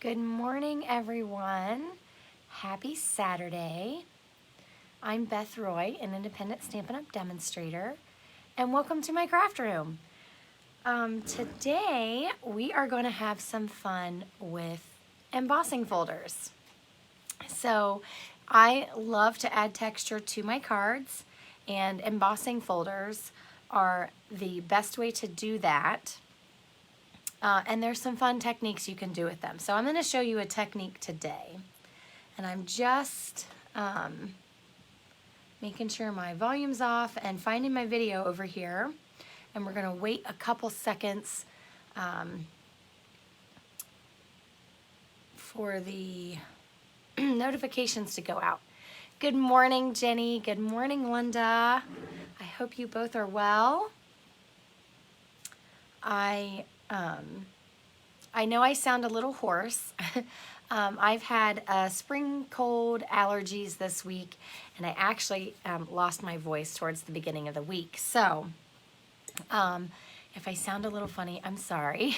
Good morning, everyone. Happy Saturday. I'm Beth Roy, an independent Stampin' Up demonstrator, and welcome to my craft room. Today, we are going to have some fun with embossing folders. So, I love to add texture to my cards, and embossing folders are the best way to do that. And there's some fun techniques you can do with them. So I'm going to show you a technique today. And I'm just making sure my volume's off and finding my video over here. And we're going to wait a couple seconds for the notifications to go out. Good morning, Jenny. Good morning, Linda. I hope you both are well. I know I sound a little hoarse. I've had spring cold allergies this week, and I actually lost my voice towards the beginning of the week. So if I sound a little funny, I'm sorry.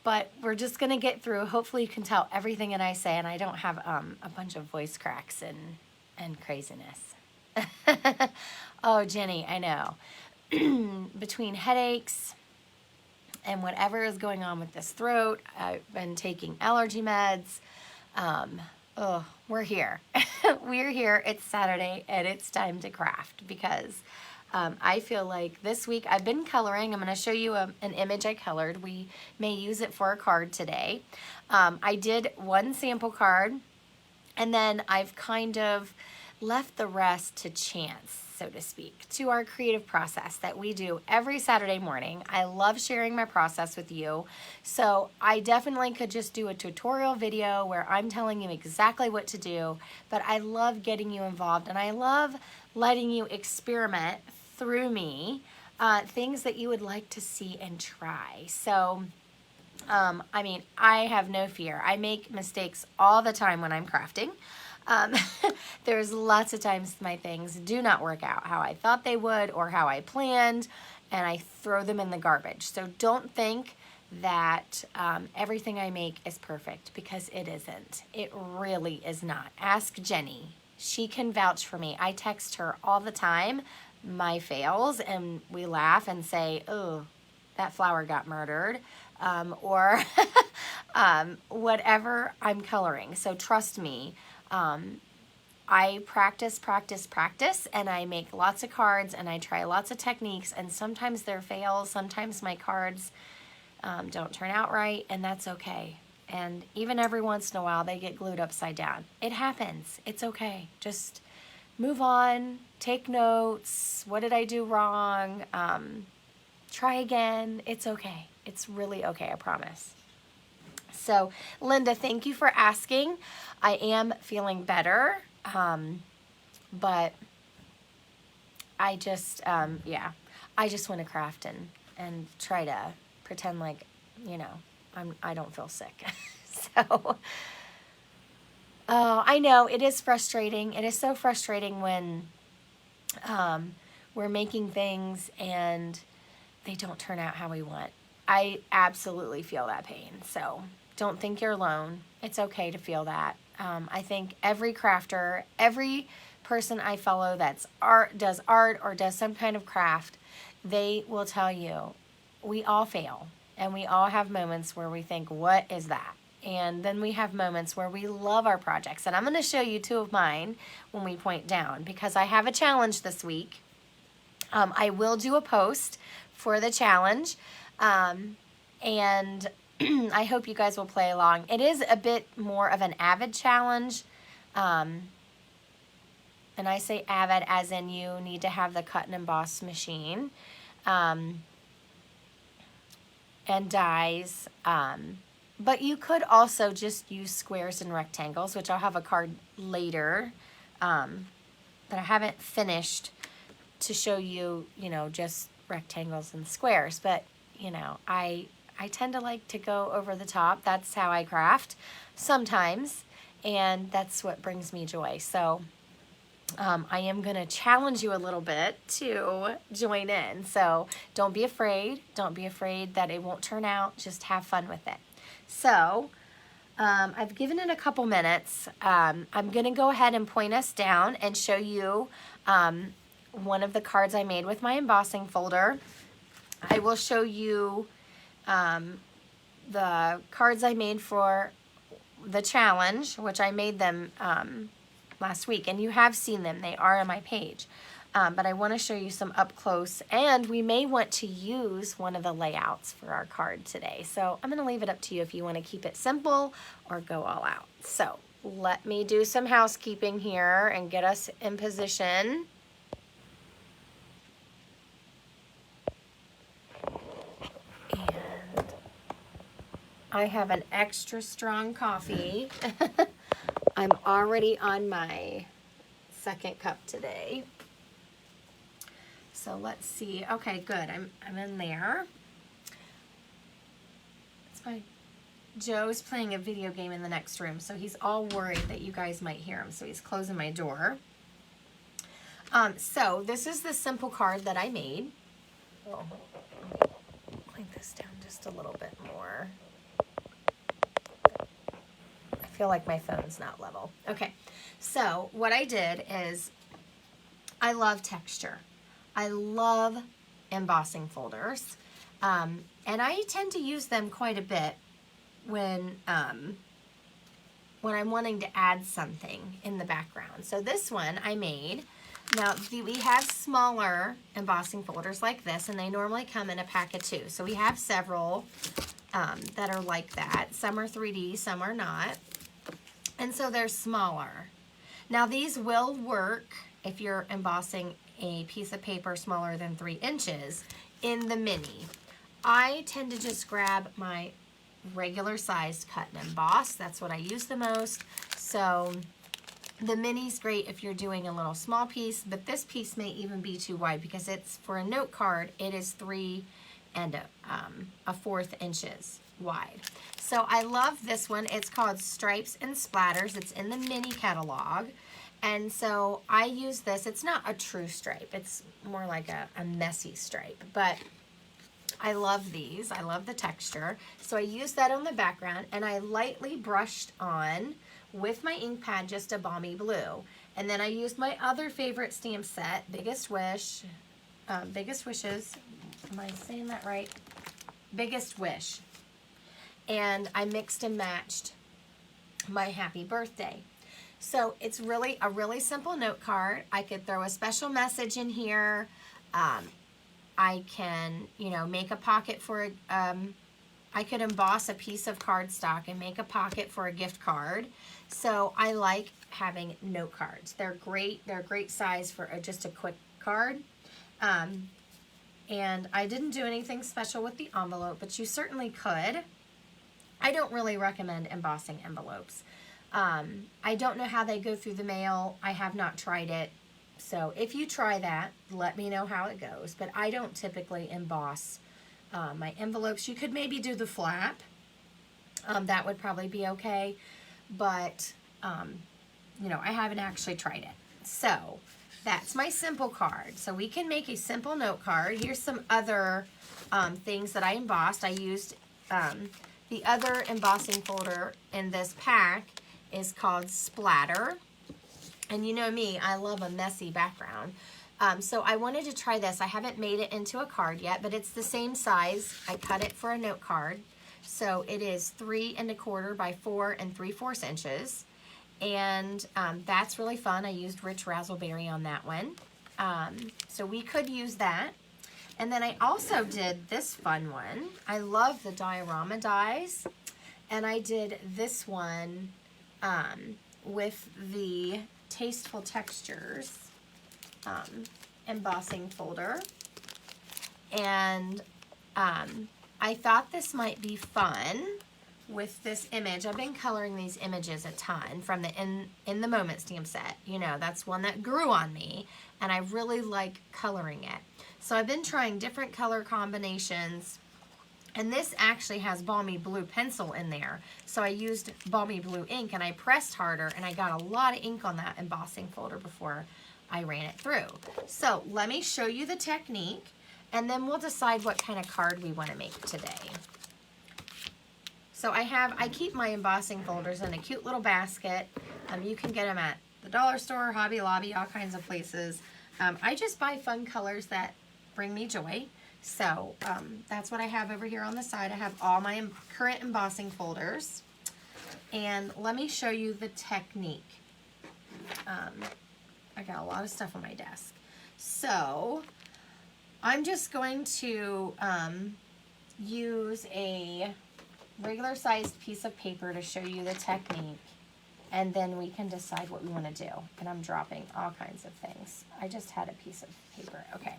But we're just going to get through. Hopefully you can tell everything that I say, and I don't have a bunch of voice cracks and craziness. Oh, Jenny, I know. Between headaches and whatever is going on with this throat, I've been taking allergy meds. We're here. We're here. It's Saturday and it's time to craft because I feel like this week I've been coloring. I'm going to show you an image I colored. We may use it for a card today. I did one sample card, and then I've kind of left the rest to chance, so to speak, to our creative process that we do every Saturday morning. I love sharing my process with you. So I definitely could just do a tutorial video where I'm telling you exactly what to do, but I love getting you involved, and I love letting you experiment through me, things that you would like to see and try. So I mean, I have no fear. I make mistakes all the time when I'm crafting. There's lots of times my things do not work out how I thought they would or how I planned, and I throw them in the garbage. So don't think that everything I make is perfect, because it isn't. It really is not. Ask Jenny. She can vouch for me. I text her all the time my fails, and we laugh and say, oh, that flower got murdered, or whatever I'm coloring. So trust me. I practice, and I make lots of cards, and I try lots of techniques, and sometimes they're fails, sometimes my cards don't turn out right, and that's okay. And even every once in a while, they get glued upside down. It happens. It's okay. Just move on, take notes. What did I do wrong? Try again. It's okay. It's really okay, I promise. So, Linda, thank you for asking. I am feeling better, but I just, I just want to craft and try to pretend like, you know, I don't feel sick. So, I know it is frustrating. It is so frustrating when we're making things and they don't turn out how we want. I absolutely feel that pain. So don't think you're alone. It's okay to feel that. I think every crafter, every person I follow that's does art or does some kind of craft, they will tell you we all fail, and we all have moments where we think, what is that? And then we have moments where we love our projects. And I'm going to show you two of mine when we point down, because I have a challenge this week. I will do a post for the challenge, and I hope you guys will play along. It is a bit more of an avid challenge, and I say avid as in you need to have the cut and emboss machine and dies, but you could also just use squares and rectangles, which I'll have a card later that I haven't finished to show you, you know, just rectangles and squares. But, you know, I tend to like to go over the top. That's how I craft sometimes, and that's what brings me joy. So I am going to challenge you a little bit to join in. So don't be afraid. Don't be afraid that it won't turn out. Just have fun with it. So I've given it a couple minutes. I'm going to go ahead and point us down and show you one of the cards I made with my embossing folder. I will show you the cards I made for the challenge, which I made them last week, and you have seen them. They are on my page. But I want to show you some up close, and we may want to use one of the layouts for our card today. So I'm going to leave it up to you if you want to keep it simple or go all out. So let me do some housekeeping here and get us in position. And I have an extra strong coffee. I'm already on my second cup today. So let's see. Okay, good. I'm in there. It's fine. Joe's playing a video game in the next room, so he's all worried that you guys might hear him, so he's closing my door. So this is the simple card that I made. Oh, clank this down just a little bit more. I feel like my phone's not level. Okay, so what I did is I love texture. I love embossing folders, and I tend to use them quite a bit when I'm wanting to add something in the background. So this one I made. Now we have smaller embossing folders like this, and they normally come in a pack of 2. So we have several that are like that. Some are 3D, some are not, and so they're smaller. Now these will work if you're embossing a piece of paper smaller than 3 inches in the mini. I tend to just grab my regular sized cut and emboss. That's what I use the most. So the mini's great if you're doing a little small piece, but this piece may even be too wide because it's for a note card. It is 3 1/4 inches wide. So I love this one. It's called Stripes and Splatters. It's in the mini catalog. And so I use this. It's not a true stripe. It's more like a messy stripe. But I love these. I love the texture. So I used that on the background, and I lightly brushed on with my ink pad just a balmy blue. And then I used my other favorite stamp set, Biggest Wishes. Am I saying that right? Biggest Wish. And I mixed and matched my happy birthday. So it's really a really simple note card. I could throw a special message in here. I can, make a pocket for I could emboss a piece of cardstock and make a pocket for a gift card. So I like having note cards. They're great. They're a great size for just a quick card. And I didn't do anything special with the envelope, but you certainly could. I don't really recommend embossing envelopes. I don't know how they go through the mail. I have not tried it. So if you try that, let me know how it goes. But I don't typically emboss my envelopes. You could maybe do the flap. That would probably be okay. But, I haven't actually tried it. So that's my simple card. So we can make a simple note card. Here's some other things that I embossed. I used the other embossing folder in this pack is called Splatter. And you know me, I love a messy background. So I wanted to try this. I haven't made it into a card yet, but it's the same size. I cut it for a note card. So it is 3 1/4 by 4 3/4 inches. And that's really fun. I used Rich Razzleberry on that one. So we could use that. And then I also did this fun one. I love the Diorama Dies. And I did this one with the Tasteful Textures embossing folder. And I thought this might be fun with this image. I've been coloring these images a ton from the In the Moment stamp set. That's one that grew on me, and I really like coloring it. So I've been trying different color combinations, and this actually has balmy blue pencil in there. So I used balmy blue ink, and I pressed harder, and I got a lot of ink on that embossing folder before I ran it through. So let me show you the technique, and then we'll decide what kind of card we want to make today. So I keep my embossing folders in a cute little basket. You can get them at the dollar store, Hobby Lobby, all kinds of places. I just buy fun colors that bring me joy. So that's what I have over here on the side. I have all my current embossing folders. And let me show you the technique. I got a lot of stuff on my desk. So I'm just going to use a regular sized piece of paper to show you the technique, and then we can decide what we want to do. And I'm dropping all kinds of things. I just had a piece of paper. Okay.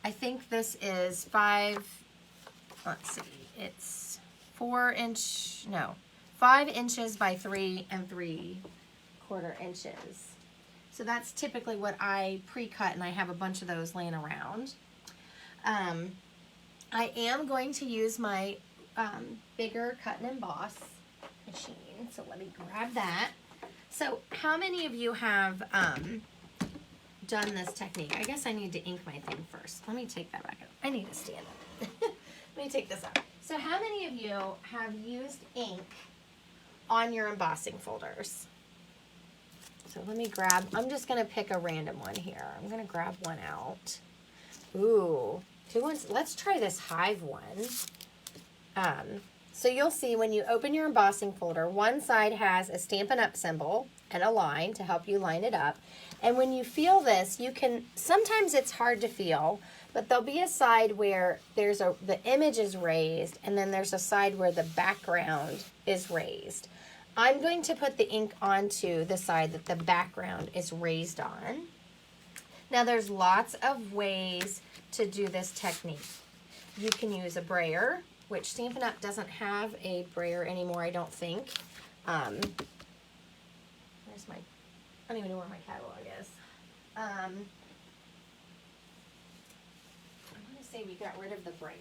I think this is 5 inches by 3 3/4 inches. So that's typically what I pre-cut, and I have a bunch of those laying around. I am going to use my bigger cut and emboss machine. So let me grab that. So how many of you have done this technique? I guess I need to ink my thing first. Let me take that back up. I need to stand up. Let me take this out. So how many of you have used ink on your embossing folders? So let me grab, I'm just going to pick a random one here. I'm going to grab one out. Ooh, let's try this hive one. So you'll see when you open your embossing folder, one side has a Stampin' Up symbol and a line to help you line it up. And when you feel this, you can, sometimes it's hard to feel, but there'll be a side where the image is raised, and then there's a side where the background is raised. I'm going to put the ink onto the side that the background is raised on. Now there's lots of ways to do this technique. You can use a brayer, which Stampin' Up doesn't have a brayer anymore, I don't think. Where's my, I don't even know where my catalog is. I'm gonna say we got rid of the brayer.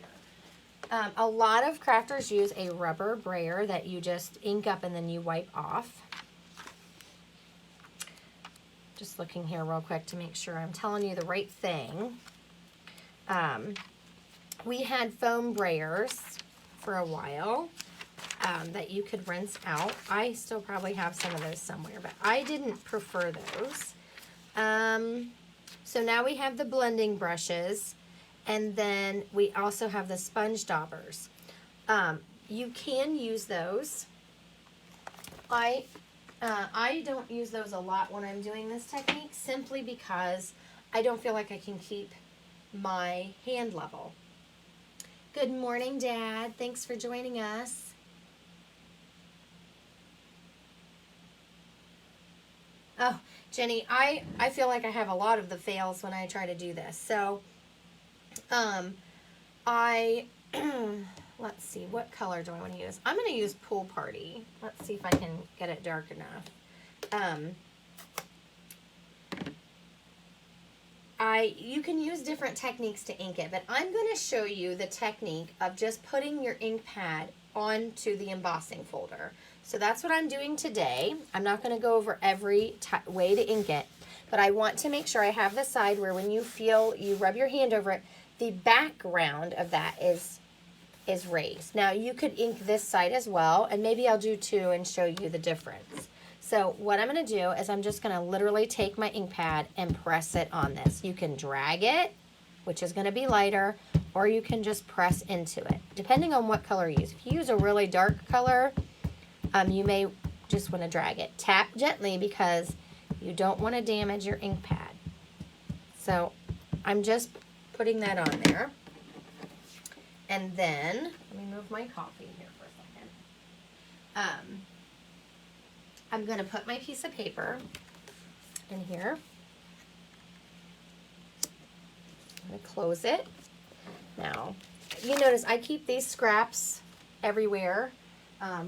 A lot of crafters use a rubber brayer that you just ink up and then you wipe off. Just looking here real quick to make sure I'm telling you the right thing. We had foam brayers for a while that you could rinse out. I still probably have some of those somewhere, but I didn't prefer those. So now we have the blending brushes, and then we also have the sponge daubers. You can use those. I don't use those a lot when I'm doing this technique, simply because I don't feel like I can keep my hand level. Good morning, Dad. Thanks for joining us. Oh, Jenny, I feel like I have a lot of the fails when I try to do this. So, let's see, what color do I want to use? I'm going to use Pool Party. Let's see if I can get it dark enough. You can use different techniques to ink it, but I'm going to show you the technique of just putting your ink pad onto the embossing folder. So that's what I'm doing today. I'm not going to go over every way to ink it, but I want to make sure I have the side where when you feel, you rub your hand over it, the background of that is raised. Now you could ink this side as well, and maybe I'll do two and show you the difference. So what I'm going to do is I'm just going to literally take my ink pad and press it on this. You can drag it, which is going to be lighter, or you can just press into it, depending on what color you use. If you use a really dark color, you may just want to drag it. Tap gently because you don't want to damage your ink pad. So I'm just putting that on there. And then, let me move my coffee here for a second. I'm going to put my piece of paper in here. I'm going to close it. Now, you notice I keep these scraps everywhere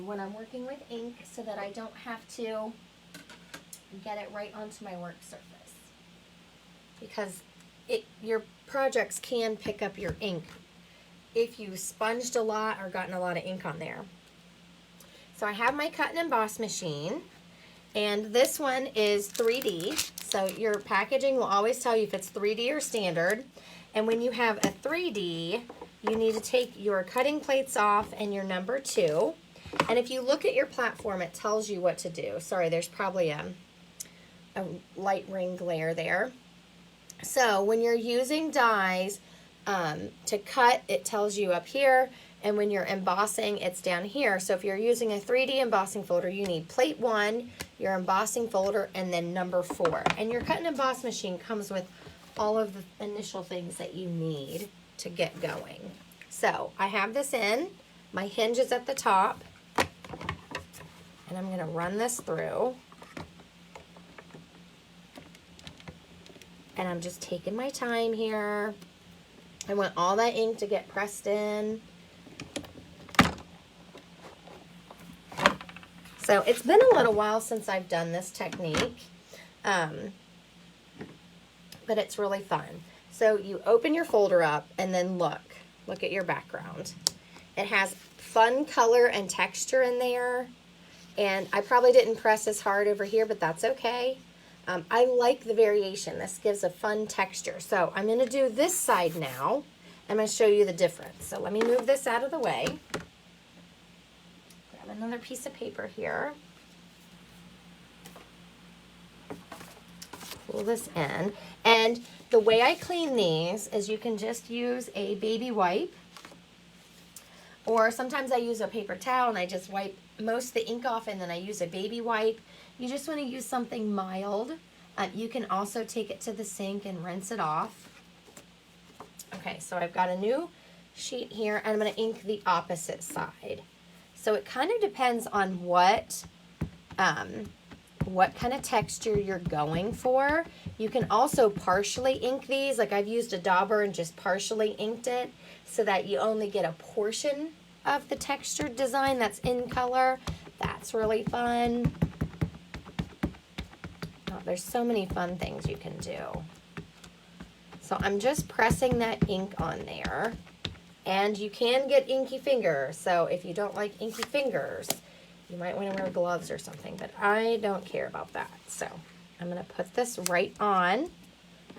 when I'm working with ink so that I don't have to get it right onto my work surface. Because your projects can pick up your ink if you sponged a lot or gotten a lot of ink on there. So I have my cut and emboss machine, and this one is 3D. So your packaging will always tell you if it's 3D or standard. And when you have a 3D, you need to take your cutting plates off and your number 2. And if you look at your platform, it tells you what to do. Sorry, there's probably a light ring glare there. So when you're using dies to cut, it tells you up here. And when you're embossing, it's down here. So if you're using a 3D embossing folder, you need plate 1, your embossing folder, and then number 4. And your cut and emboss machine comes with all of the initial things that you need to get going. So I have this in. My hinge is at the top. And I'm going to run this through. And I'm just taking my time here. I want all that ink to get pressed in. So it's been a little while since I've done this technique, but it's really fun. So you open your folder up and then look at your background. It has fun color and texture in there, and I probably didn't press as hard over here, but that's okay. I like the variation. This gives a fun texture. So I'm going to do this side now. I'm going to show you the difference. So let me move this out of the way. Grab another piece of paper here. Pull this in. And the way I clean these is you can just use a baby wipe. Or sometimes I use a paper towel and I just wipe most of the ink off and then I use a baby wipe. You just want to use something mild. You can also take it to the sink and rinse it off. Okay, so I've got a new sheet here and I'm going to ink the opposite side. So it kind of depends on what kind of texture you're going for. You can also partially ink these. Like I've used a dauber and just partially inked it so that you only get a portion of the textured design that's in color. That's really fun. Oh, there's so many fun things you can do. So I'm just pressing that ink on there. And you can get inky fingers. So if you don't like inky fingers, you might want to wear gloves or something, but I don't care about that. So I'm going to put this right on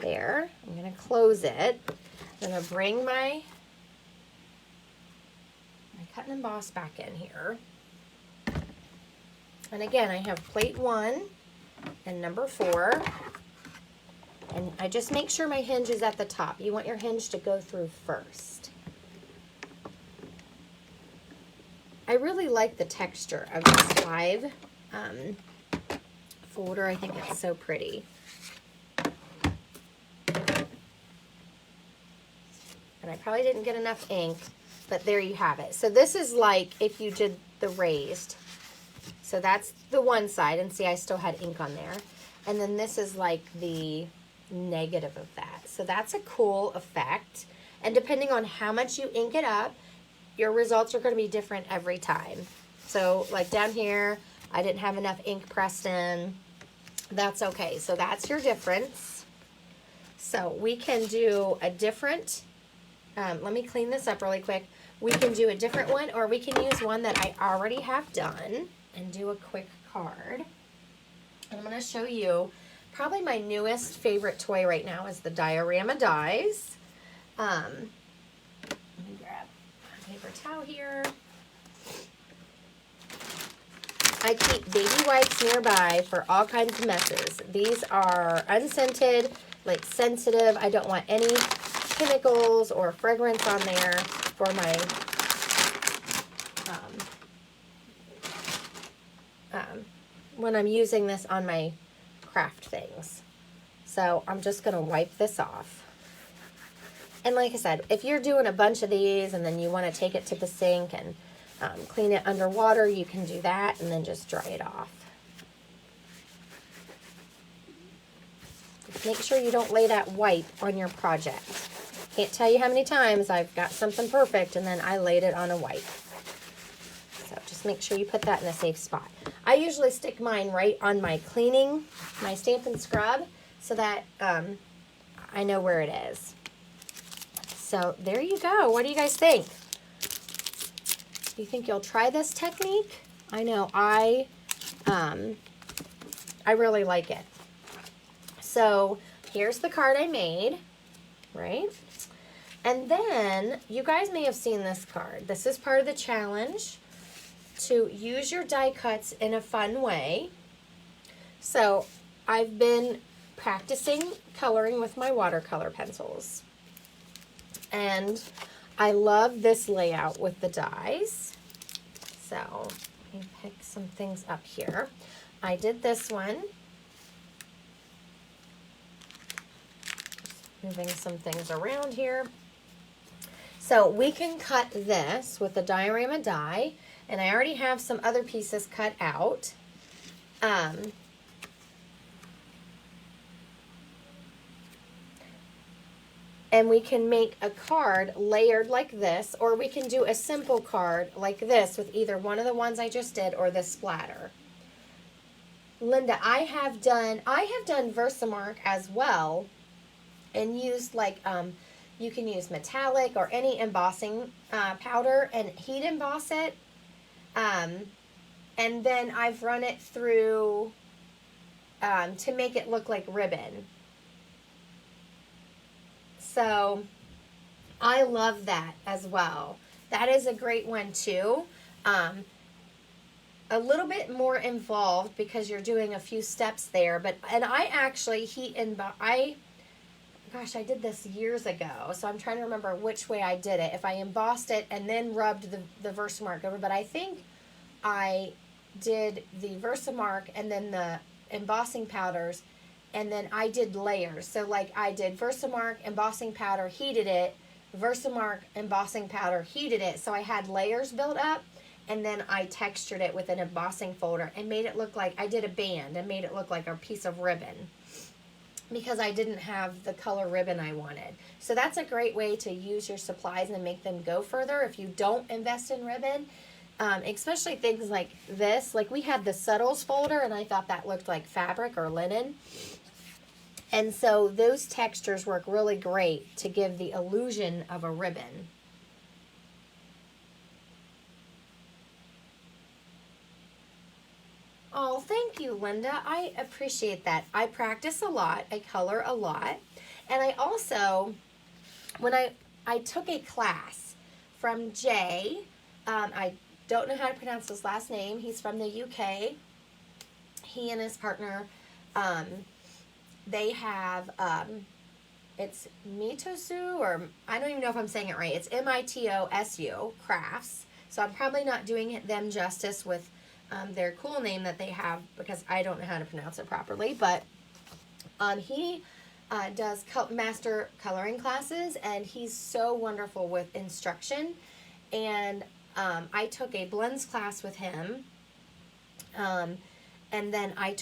there. I'm going to close it. I'm going to bring my cut and emboss back in here. And again, I have plate 1 and number 4. And I just make sure my hinge is at the top. You want your hinge to go through first. I really like the texture of this live folder. I think it's so pretty. And I probably didn't get enough ink, but there you have it. So this is like if you did the raised. So that's the one side, and see I still had ink on there. And then this is like the negative of that. So that's a cool effect. And depending on how much you ink it up, your results are going to be different every time. So like down here, I didn't have enough ink pressed in. That's okay. So that's your difference. So we can do a different, let me clean this up really quick. We can do a different one, or we can use one that I already have done and do a quick card. And I'm going to show you probably my newest favorite toy right now is the Diorama Dies. Let me grab a paper towel here. I keep baby wipes nearby for all kinds of messes. These are unscented, like sensitive. I don't want any chemicals or fragrance on there for my when I'm using this on my craft things. So I'm just going to wipe this off. And like I said, if you're doing a bunch of these and then you want to take it to the sink and clean it underwater, you can do that and then just dry it off. Just make sure you don't lay that wipe on your project. Can't tell you how many times I've got something perfect and then I laid it on a wipe. So just make sure you put that in a safe spot. I usually stick mine right on my cleaning, my Stampin' Scrub, so that I know where it is. So there you go. What do you guys think? Do you think you'll try this technique? I know I really like it. So here's the card I made, right? And then you guys may have seen this card. This is part of the challenge. to use your die cuts in a fun way. So I've been practicing coloring with my watercolor pencils. And I love this layout with the dies. So let me pick some things up here. I did this one. Moving some things around here. So we can cut this with a diorama die, and I already have some other pieces cut out. And we can make a card layered like this, or we can do a simple card like this with either one of the ones I just did or the splatter. Linda, I have done Versamark as well, and used like, you can use metallic or any embossing powder and heat emboss it. And then I've run it through to make it look like ribbon. So I love that as well. That is a great one too. A little bit more involved because you're doing a few steps there, and I actually gosh, I did this years ago, so I'm trying to remember which way I did it. If I embossed it and then rubbed the Versamark over, but I think I did the Versamark and then the embossing powders, and then I did layers. So like I did Versamark, embossing powder, heated it, Versamark, embossing powder, heated it. So I had layers built up, and then I textured it with an embossing folder and made it look like I did a band and made it look like a piece of ribbon, because I didn't have the color ribbon I wanted. So that's a great way to use your supplies and make them go further if you don't invest in ribbon. Especially things like this. Like we had the subtles folder, and I thought that looked like fabric or linen. And so those textures work really great to give the illusion of a ribbon. Oh, thank you, Linda. I appreciate that. I practice a lot. I color a lot. And I also, when I took a class from Jay, I don't know how to pronounce his last name. He's from the UK. He and his partner, they have, it's Mitosu, or I don't even know if I'm saying it right. It's Mitosu Crafts. So I'm probably not doing them justice with their cool name that they have, because I don't know how to pronounce it properly. But he does master coloring classes, and he's so wonderful with instruction. And I took a blends class with him. And then I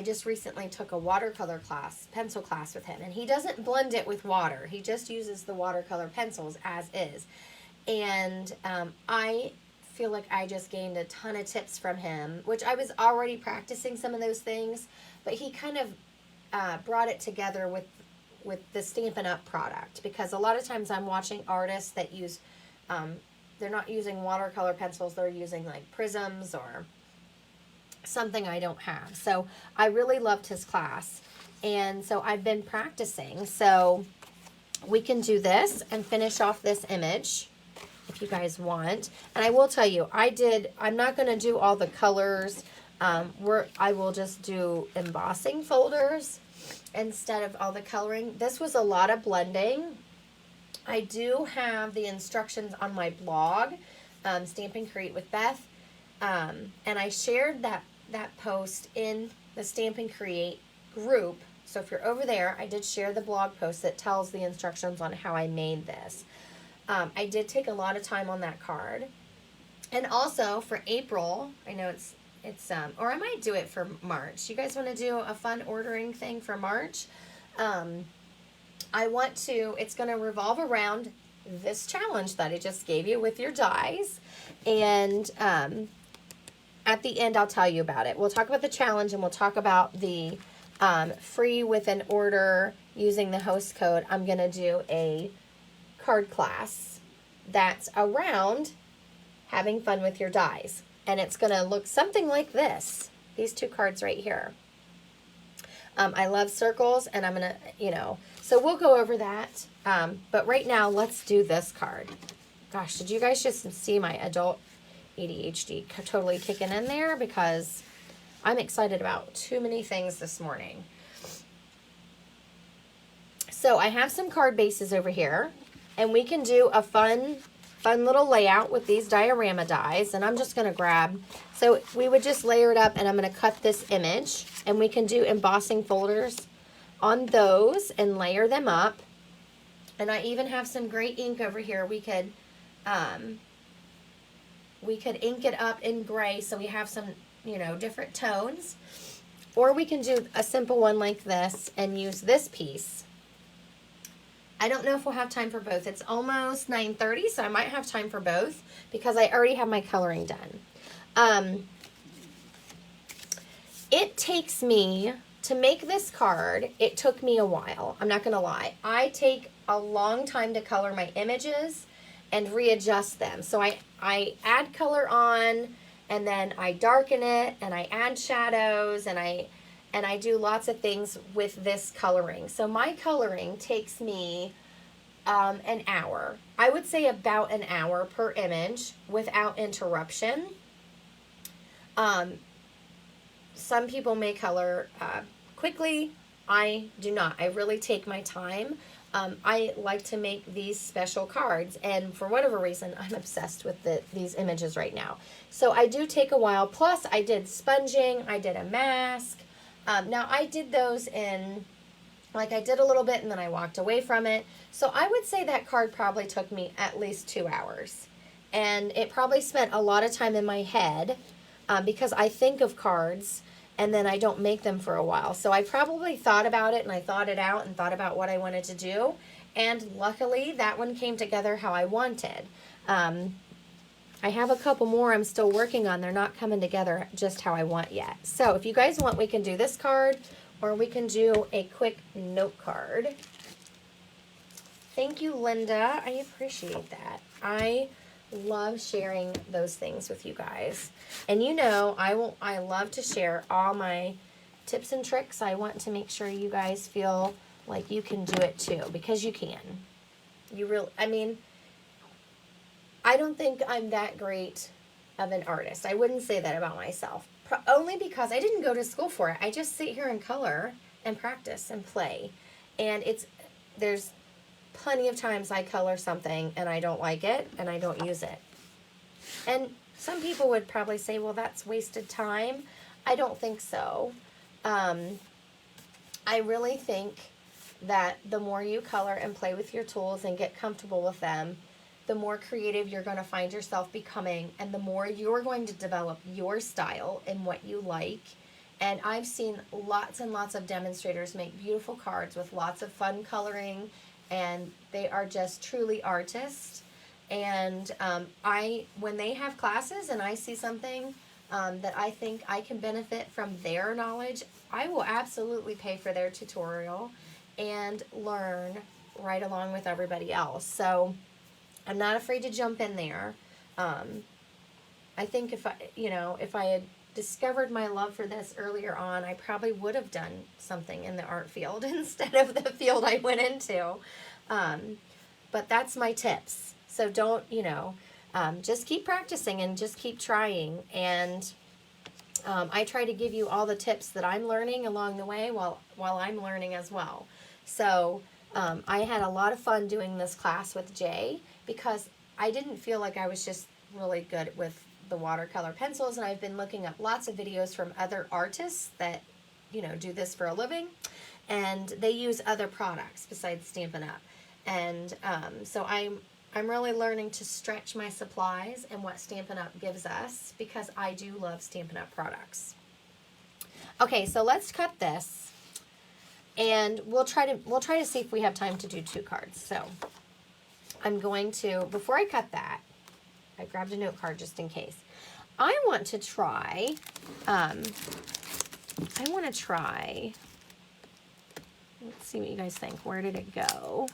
just recently took a watercolor class, pencil class with him. And he doesn't blend it with water. He just uses the watercolor pencils as is. And I feel like I just gained a ton of tips from him, which I was already practicing some of those things. But he kind of brought it together with the Stampin' Up product. Because a lot of times I'm watching artists that use, they're not using watercolor pencils. They're using like prisms or something I don't have. So I really loved his class, and so I've been practicing. So we can do this and finish off this image if you guys want. And I will tell you, I'm not going to do all the colors. I will just do embossing folders instead of all the coloring. This was a lot of blending. I do have the instructions on my blog, Stampin' Create with Beth. And I shared that post in the Stampin' Create group. So if you're over there, I did share the blog post that tells the instructions on how I made this. I did take a lot of time on that card. And also for April, I know it's or I might do it for March. You guys want to do a fun ordering thing for March? It's going to revolve around this challenge that I just gave you with your dies. And at the end, I'll tell you about it. We'll talk about the challenge, and we'll talk about the free with an order using the host code. I'm going to do a card class that's around having fun with your dies. And it's going to look something like this. These two cards right here. I love circles, and I'm going to, so we'll go over that. But right now, let's do this card. Gosh, did you guys just see my adult ADHD totally kicking in there because I'm excited about too many things this morning. So I have some card bases over here, and we can do a fun little layout with these diorama dies, and I'm just going to grab, so we would just layer it up, and I'm going to cut this image, and we can do embossing folders on those and layer them up. And I even have some great ink over here. We could ink it up in gray so we have some, you know, different tones, or we can do a simple one like this and use this piece. I don't know if we'll have time for both. It's almost 9:30, so I might have time for both because I already have my coloring done. It takes me, to make this card, it took me a while. I'm not going to lie. I take a long time to color my images and readjust them. So I add color on, and then I darken it, and I add shadows, and I do lots of things with this coloring. So my coloring takes me an hour. I would say about an hour per image without interruption. Some people may color quickly. I do not. I really take my time. I like to make these special cards, and for whatever reason, I'm obsessed with these images right now. So I do take a while. Plus, I did sponging. I did a mask. Now, I did those in, like, I did a little bit, and then I walked away from it. So I would say that card probably took me at least 2 hours. And it probably spent a lot of time in my head because I think of cards, and then I don't make them for a while. So I probably thought about it, and I thought it out and thought about what I wanted to do. And luckily, that one came together how I wanted. I have a couple more I'm still working on. They're not coming together just how I want yet. So if you guys want, we can do this card, or we can do a quick note card. Thank you, Linda. I appreciate that. I love sharing those things with you guys. And you know, I love to share all my tips and tricks. I want to make sure you guys feel like you can do it too, because you can. You really, I mean, I don't think I'm that great of an artist. I wouldn't say that about myself. Only because I didn't go to school for it. I just sit here and color and practice and play. And there's plenty of times I color something and I don't like it and I don't use it. And some people would probably say, well, that's wasted time. I don't think so. I really think that the more you color and play with your tools and get comfortable with them, the more creative you're going to find yourself becoming, and the more you're going to develop your style and what you like. And I've seen lots and lots of demonstrators make beautiful cards with lots of fun coloring, and they are just truly artists. And when they have classes and I see something that I think I can benefit from their knowledge, I will absolutely pay for their tutorial and learn right along with everybody else. So I'm not afraid to jump in there. I think if I had discovered my love for this earlier on, I probably would have done something in the art field instead of the field I went into. But that's my tips. So don't, just keep practicing and just keep trying. And I try to give you all the tips that I'm learning along the way while I'm learning as well. So I had a lot of fun doing this class with Jay, because I didn't feel like I was just really good with the watercolor pencils, and I've been looking up lots of videos from other artists that, do this for a living, and they use other products besides Stampin' Up. And so I'm really learning to stretch my supplies and what Stampin' Up gives us, because I do love Stampin' Up products. Okay, so let's cut this, and we'll try to see if we have time to do 2 cards. So I'm going to, before I cut that, I grabbed a note card just in case. I want to try, let's see what you guys think. Where did it go?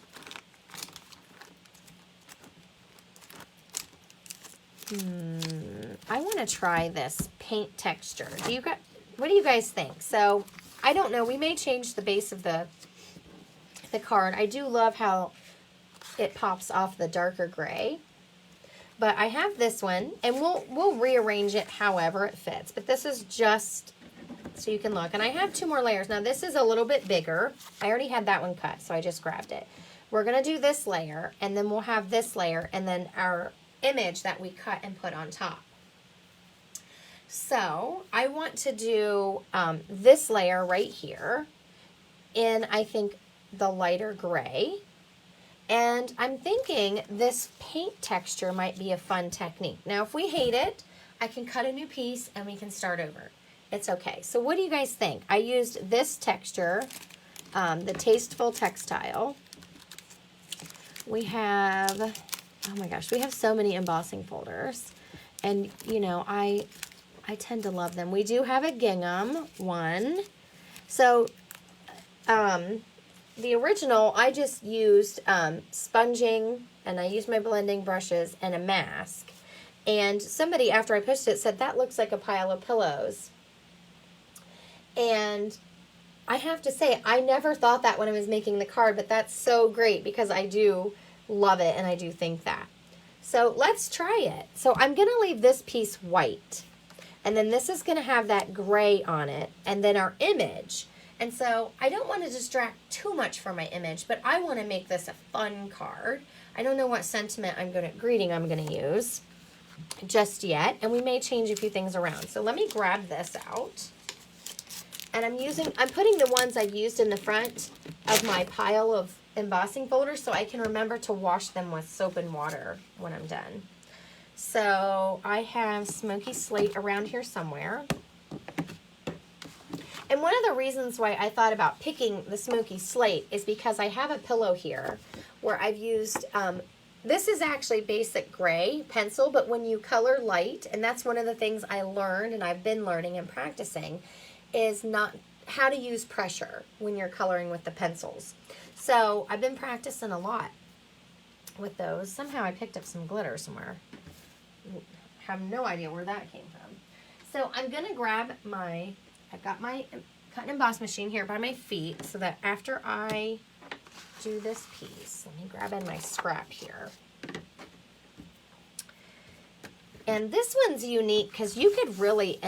I want to try this paint texture. What do you guys think? So, I don't know. We may change the base of the card. I do love how it pops off the darker gray. But I have this one, and we'll rearrange it however it fits. But this is just so you can look. And I have 2 more layers. Now this is a little bit bigger. I already had that one cut, so I just grabbed it. We're gonna do this layer, and then we'll have this layer, and then our image that we cut and put on top. So I want to do this layer right here in, I think, the lighter gray. And I'm thinking this paint texture might be a fun technique. Now, if we hate it, I can cut a new piece and we can start over. It's okay. So what do you guys think? I used this texture, the Tasteful Textile. We have, oh my gosh, we have so many embossing folders. And, you know, I tend to love them. We do have a gingham one. So, the original, I just used sponging, and I used my blending brushes and a mask. And somebody, after I pushed it, said, that looks like a pile of pillows. And I have to say, I never thought that when I was making the card, but that's so great because I do love it and I do think that. So let's try it. So I'm going to leave this piece white. And then this is going to have that gray on it. And then our image. And so I don't want to distract too much from my image, but I want to make this a fun card. I don't know what sentiment greeting I'm going to use just yet. And we may change a few things around. So let me grab this out. And I'm putting the ones I've used in the front of my pile of embossing folders so I can remember to wash them with soap and water when I'm done. So I have Smoky Slate around here somewhere. And one of the reasons why I thought about picking the Smoky Slate is because I have a pillow here where I've used, this is actually basic gray pencil, but when you color light, and that's one of the things I learned and I've been learning and practicing, is not how to use pressure when you're coloring with the pencils. So I've been practicing a lot with those. Somehow I picked up some glitter somewhere. Have no idea where that came from. So I'm gonna grab I've got my cut and emboss machine here by my feet so that after I do this piece, let me grab in my scrap here. And this one's unique because you could really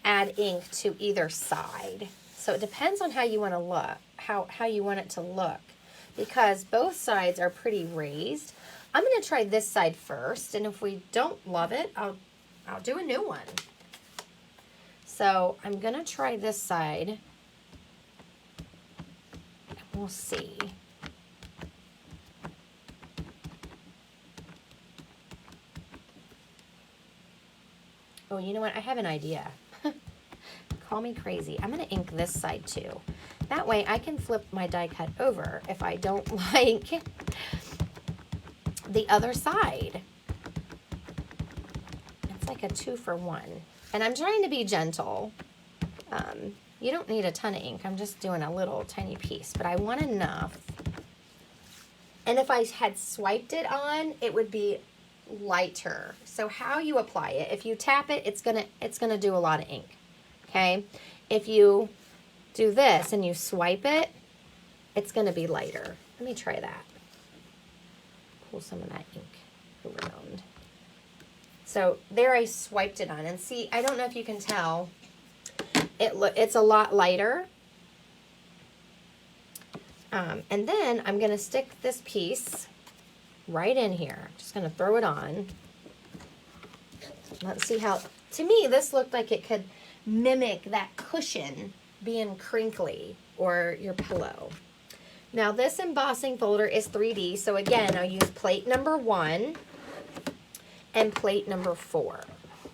add ink to either side. So it depends on how you want to look, how you want it to look, because both sides are pretty raised. I'm going to try this side first, and if we don't love it, I'll do a new one. So I'm going to try this side, and we'll see. Oh, you know what? I have an idea. Call me crazy. I'm going to ink this side too. That way I can flip my die cut over if I don't like the other side. It's like a 2-for-1. And I'm trying to be gentle. You don't need a ton of ink. I'm just doing a little tiny piece, but I want enough. And if I had swiped it on, it would be lighter. So how you apply it, if you tap it, it's gonna do a lot of ink. Okay? If you do this and you swipe it, it's gonna be lighter. Let me try that. Pull some of that ink around. So there I swiped it on, and see, I don't know if you can tell, it's a lot lighter. And then I'm gonna stick this piece right in here. I'm just gonna throw it on. Let's see how, to me, this looked like it could mimic that cushion being crinkly or your pillow. Now this embossing folder is 3D, so again, I'll use plate number 1 and plate number 4,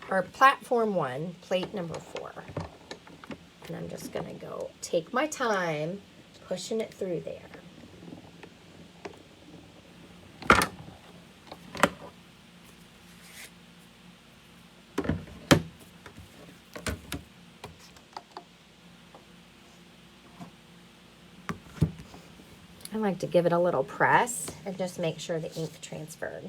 or platform 1, plate number 4. And I'm just gonna go take my time pushing it through there. I like to give it a little press and just make sure the ink transferred.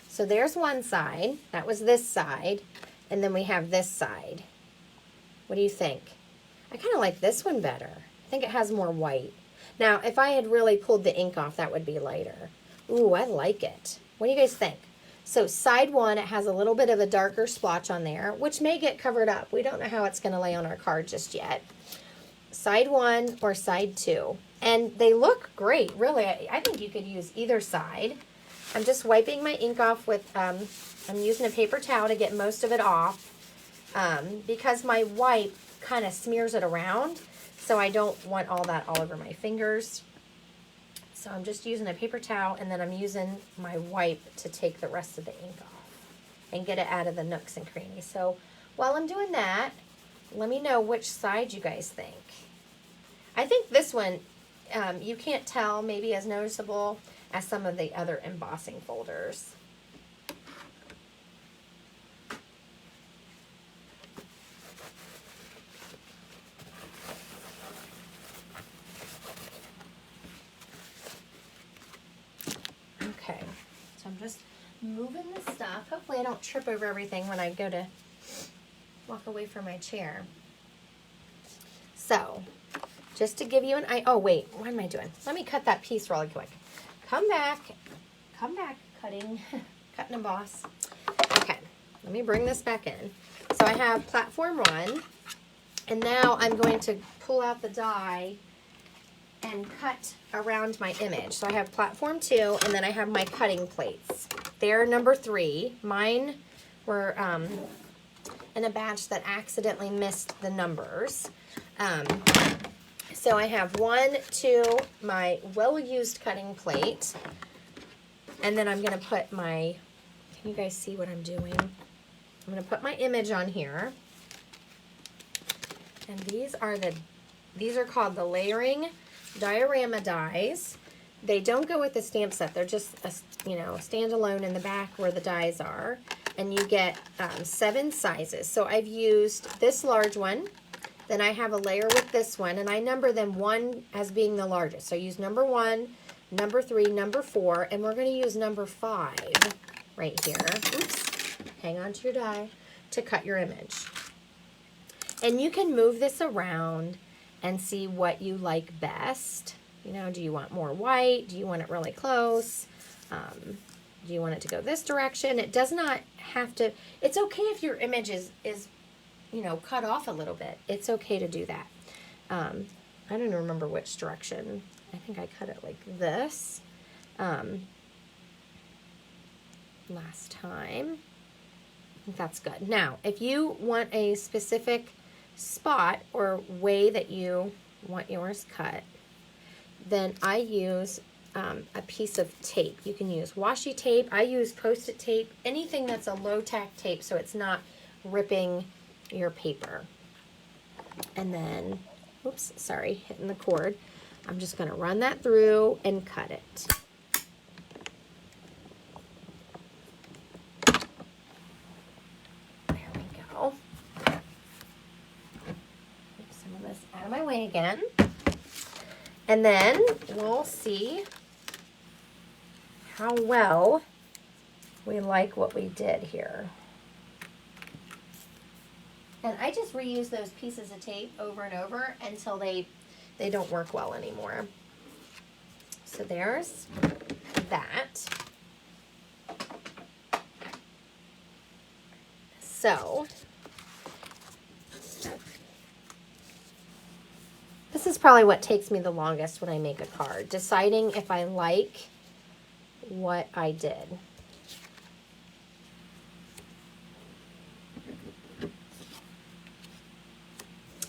So there's one side. That was this side. And then we have this side. What do you think? I kind of like this one better. I think it has more white. Now, if I had really pulled the ink off, that would be lighter. Ooh, I like it. What do you guys think? So side one, it has a little bit of a darker splotch on there, which may get covered up. We don't know how it's going to lay on our card just yet. Side one or side two. And they look great, really. I think you could use either side. I'm just wiping my ink off with, I'm using a paper towel to get most of it off because my wipe kind of smears it around. So I don't want all that all over my fingers. So I'm just using a paper towel, and then I'm using my wipe to take the rest of the ink off and get it out of the nooks and crannies. So while I'm doing that, let me know which side you guys think. I think this one, you can't tell maybe as noticeable as some of the other embossing folders. Okay, so I'm just moving this stuff. Hopefully I don't trip over everything when I go to walk away from my chair. So, just to give you an idea, oh wait, what am I doing? Let me cut that piece really quick. Come back, cutting, cut and emboss. Okay, let me bring this back in. So I have platform one, and now I'm going to pull out the die and cut around my image. So I have platform two, and then I have my cutting plates. They're number 3. Mine were in a batch that accidentally missed the numbers. So I have 1, 2, my well-used cutting plate, and then I'm going to put my, can you guys see what I'm doing? I'm going to put my image on here, and these are called the Layering Diorama Dies. They don't go with the stamp set. They're just, standalone in the back where the dies are, and you get 7 sizes. So I've used this large one. Then I have a layer with this one, and I number them 1 as being the largest. So I use number 1, number 3, number 4, and we're going to use number 5 right here. Oops, hang on to your die to cut your image. And you can move this around and see what you like best. You know, do you want more white? Do you want it really close? Do you want it to go this direction? It does not have to, it's okay if your image is cut off a little bit. It's okay to do that. I don't remember which direction. I think I cut it like this last time. I think that's good. Now, if you want a specific spot or way that you want yours cut, then I use a piece of tape. You can use washi tape. I use Post-it tape, anything that's a low-tack tape so it's not ripping your paper. And then, oops, sorry, hitting the cord. I'm just going to run that through and cut it. There we go. Get some of this out of my way again. And then we'll see how well we like what we did here. And I just reuse those pieces of tape over and over until they don't work well anymore. So there's that. So this is probably what takes me the longest when I make a card, deciding if I like what I did.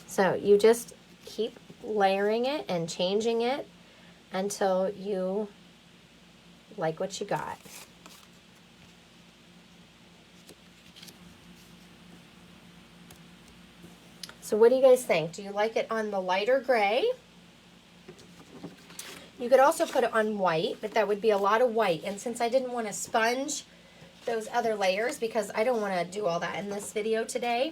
So you just keep layering it and changing it until you like what you got. So what do you guys think? Do you like it on the lighter gray? You could also put it on white, but that would be a lot of white. And since I didn't want to sponge those other layers, because I don't want to do all that in this video today.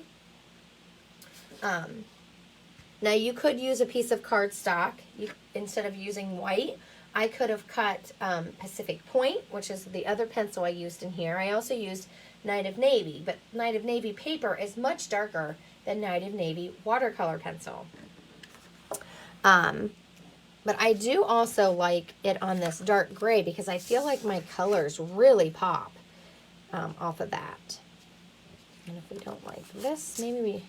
Now you could use a piece of cardstock. Instead of using white, I could have cut Pacific Point, which is the other pencil I used in here. I also used Night of Navy, but Night of Navy paper is much darker than Night of Navy watercolor pencil. But I do also like it on this dark gray because I feel like my colors really pop. off of that. And if we don't like this, maybe we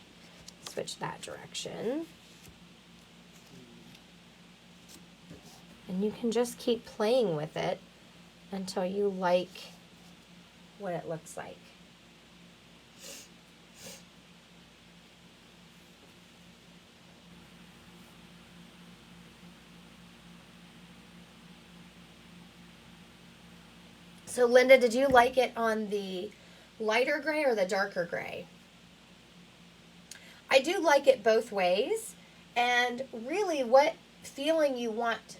switch that direction. And you can just keep playing with it until you like what it looks like. So Linda, did you like it on the lighter gray or the darker gray? I do like it both ways, and really what feeling you want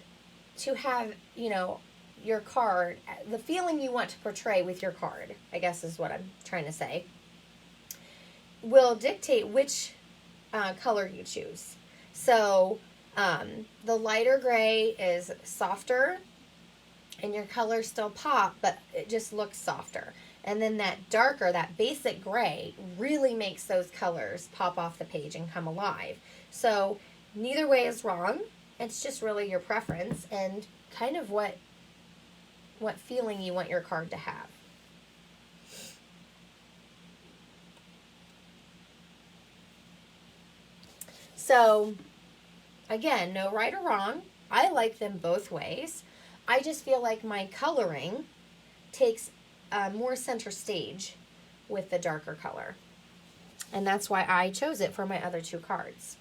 to have, you know, your card, the feeling you want to portray with your card, I guess is what I'm trying to say, will dictate which color you choose. So the lighter gray is softer and your colors still pop, but it just looks softer. And then that darker, that basic gray really makes those colors pop off the page and come alive. So neither way is wrong. It's just really your preference and kind of what feeling you want your card to have. So again, no right or wrong. I like them both ways. I just feel like my coloring takes more center stage with the darker color. And that's why I chose it for my other two cards.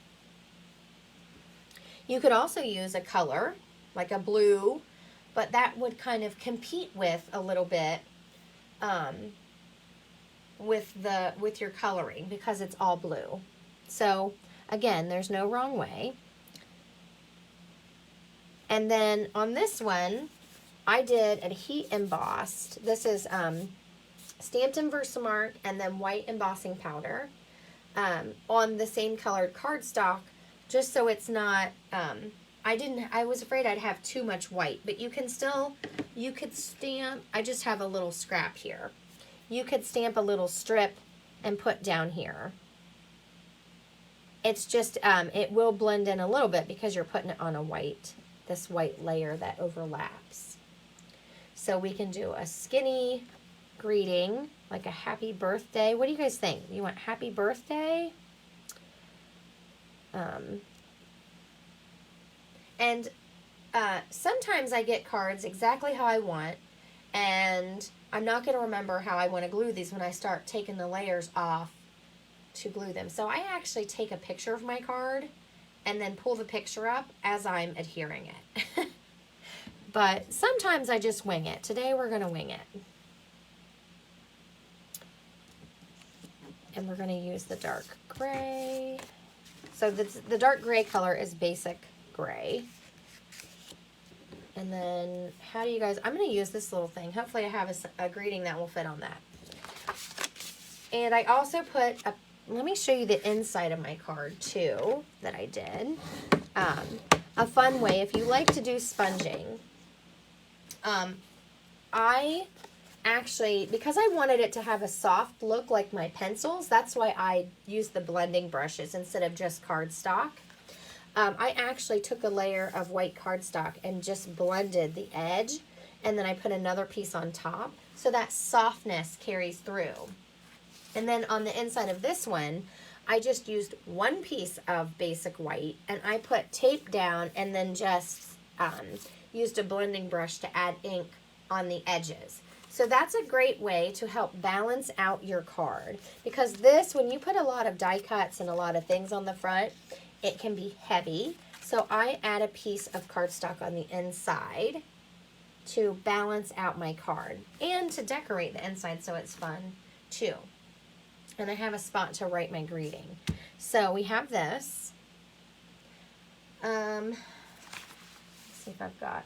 You could also use a color, like a blue, but that would kind of compete with a little bit with your coloring because it's all blue. So again, there's no wrong way. And then on this one, I did a heat embossed. This is stamped in Versamark and then white embossing powder on the same colored cardstock, just so it's not, I was afraid I'd have too much white, but you could stamp, I just have a little scrap here. You could stamp a little strip and put down here. It's just, it will blend in a little bit because you're putting it on this white layer that overlaps. So we can do a skinny greeting, like a happy birthday. What do you guys think? You want happy birthday? And sometimes I get cards exactly how I want, and I'm not going to remember how I want to glue these when I start taking the layers off to glue them. So I actually take a picture of my card and then pull the picture up as I'm adhering it. But sometimes I just wing it. Today we're going to wing it. And we're going to use the dark gray. So the dark gray color is basic gray. And then how do you guys, I'm going to use this little thing. Hopefully I have a greeting that will fit on that. And I also put let me show you the inside of my card too that I did. A fun way, if you like to do sponging, I actually, because I wanted it to have a soft look like my pencils, that's why I used the blending brushes instead of just cardstock. I actually took a layer of white cardstock and just blended the edge, and then I put another piece on top, so that softness carries through. And then on the inside of this one, I just used one piece of basic white, and I put tape down and then just used a blending brush to add ink on the edges. So that's a great way to help balance out your card, because this, when you put a lot of die cuts and a lot of things on the front, it can be heavy. So I add a piece of cardstock on the inside to balance out my card and to decorate the inside so it's fun too. And I have a spot to write my greeting. So we have this. Let's see if I've got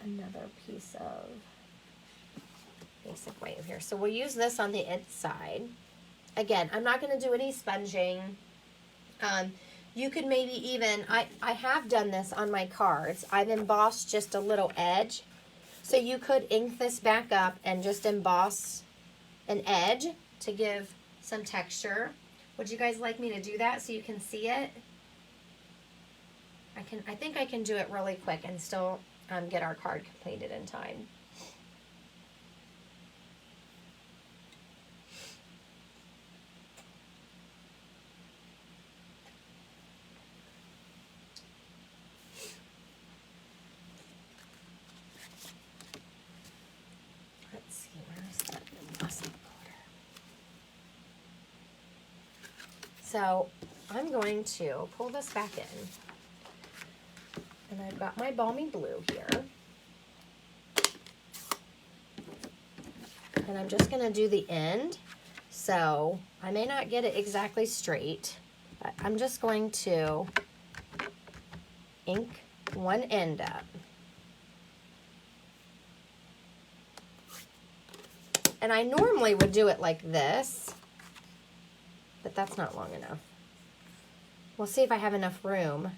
another piece of basic white here. So we'll use this on the inside. Again, I'm not going to do any sponging. You could maybe even, I have done this on my cards. I've embossed just a little edge. So you could ink this back up and just emboss an edge to give some texture. Would you guys like me to do that so you can see it? I think I can do it really quick and still get our card completed in time. Embossing folder. So I'm going to pull this back in. And I've got my balmy blue here. And I'm just going to do the end. So I may not get it exactly straight, but I'm just going to ink one end up. And I normally would do it like this, but that's not long enough. We'll see if I have enough room.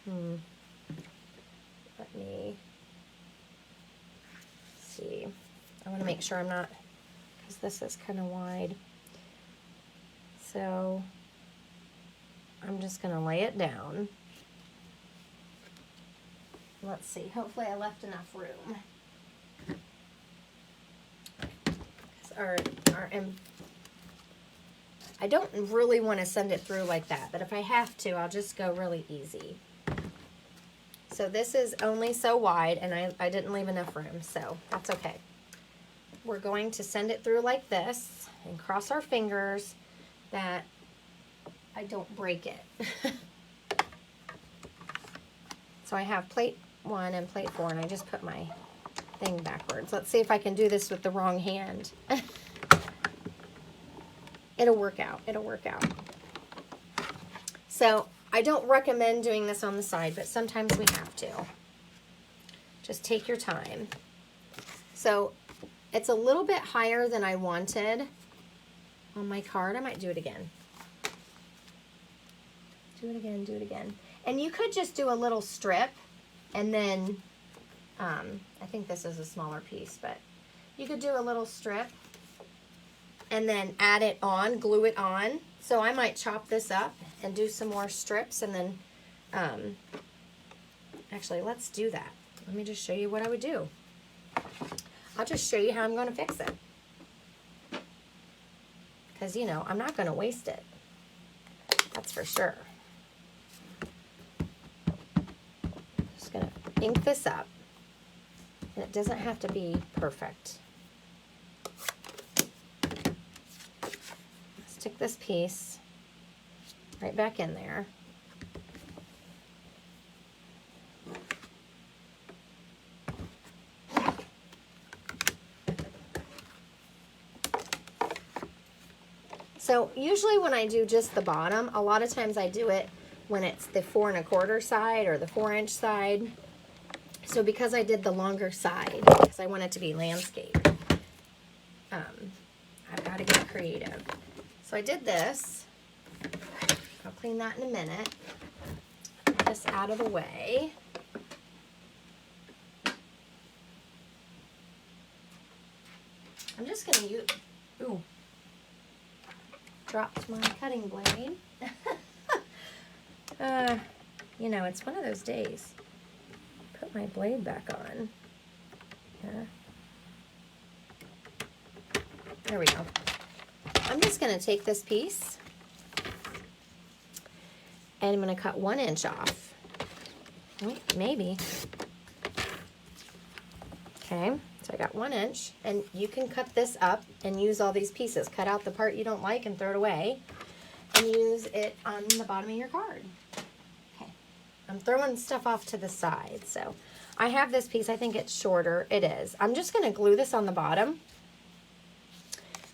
Let me see. I want to make sure I'm not, because this is kind of wide. So I'm just going to lay it down. Let's see. Hopefully I left enough room. I don't really want to send it through like that, but if I have to, I'll just go really easy. So this is only so wide, and I didn't leave enough room, so that's okay. We're going to send it through like this and cross our fingers that I don't break it. So I have plate 1 and plate 4, and I just put my thing backwards. Let's see if I can do this with the wrong hand. It'll work out. It'll work out. So I don't recommend doing this on the side, but sometimes we have to. Just take your time. So it's a little bit higher than I wanted on my card. I might do it again. Do it again, do it again. And you could just do a little strip and then, I think this is a smaller piece, but you could do a little strip and then add it on, glue it on. So I might chop this up and do some more strips and then, actually let's do that. Let me just show you what I would do. I'll just show you how I'm going to fix it. Because, you know, I'm not going to waste it. That's for sure. Just going to ink this up. And it doesn't have to be perfect. Stick this piece right back in there. So usually when I do just the bottom, a lot of times I do it when it's the 4 1/4 side or the 4-inch side. So because I did the longer side, because I want it to be landscape, I've got to get creative. So I did this. I'll clean that in a minute. Get this out of the way. I'm just going to use, ooh, dropped my cutting blade. You know, it's one of those days. Put my blade back on. Yeah. There we go. I'm just going to take this piece and I'm going to cut 1 inch off. Oh, maybe. Okay, so I got 1 inch, and you can cut this up and use all these pieces. Cut out the part you don't like and throw it away and use it on the bottom of your card. Okay, I'm throwing stuff off to the side. So I have this piece. I think it's shorter. It is. I'm just going to glue this on the bottom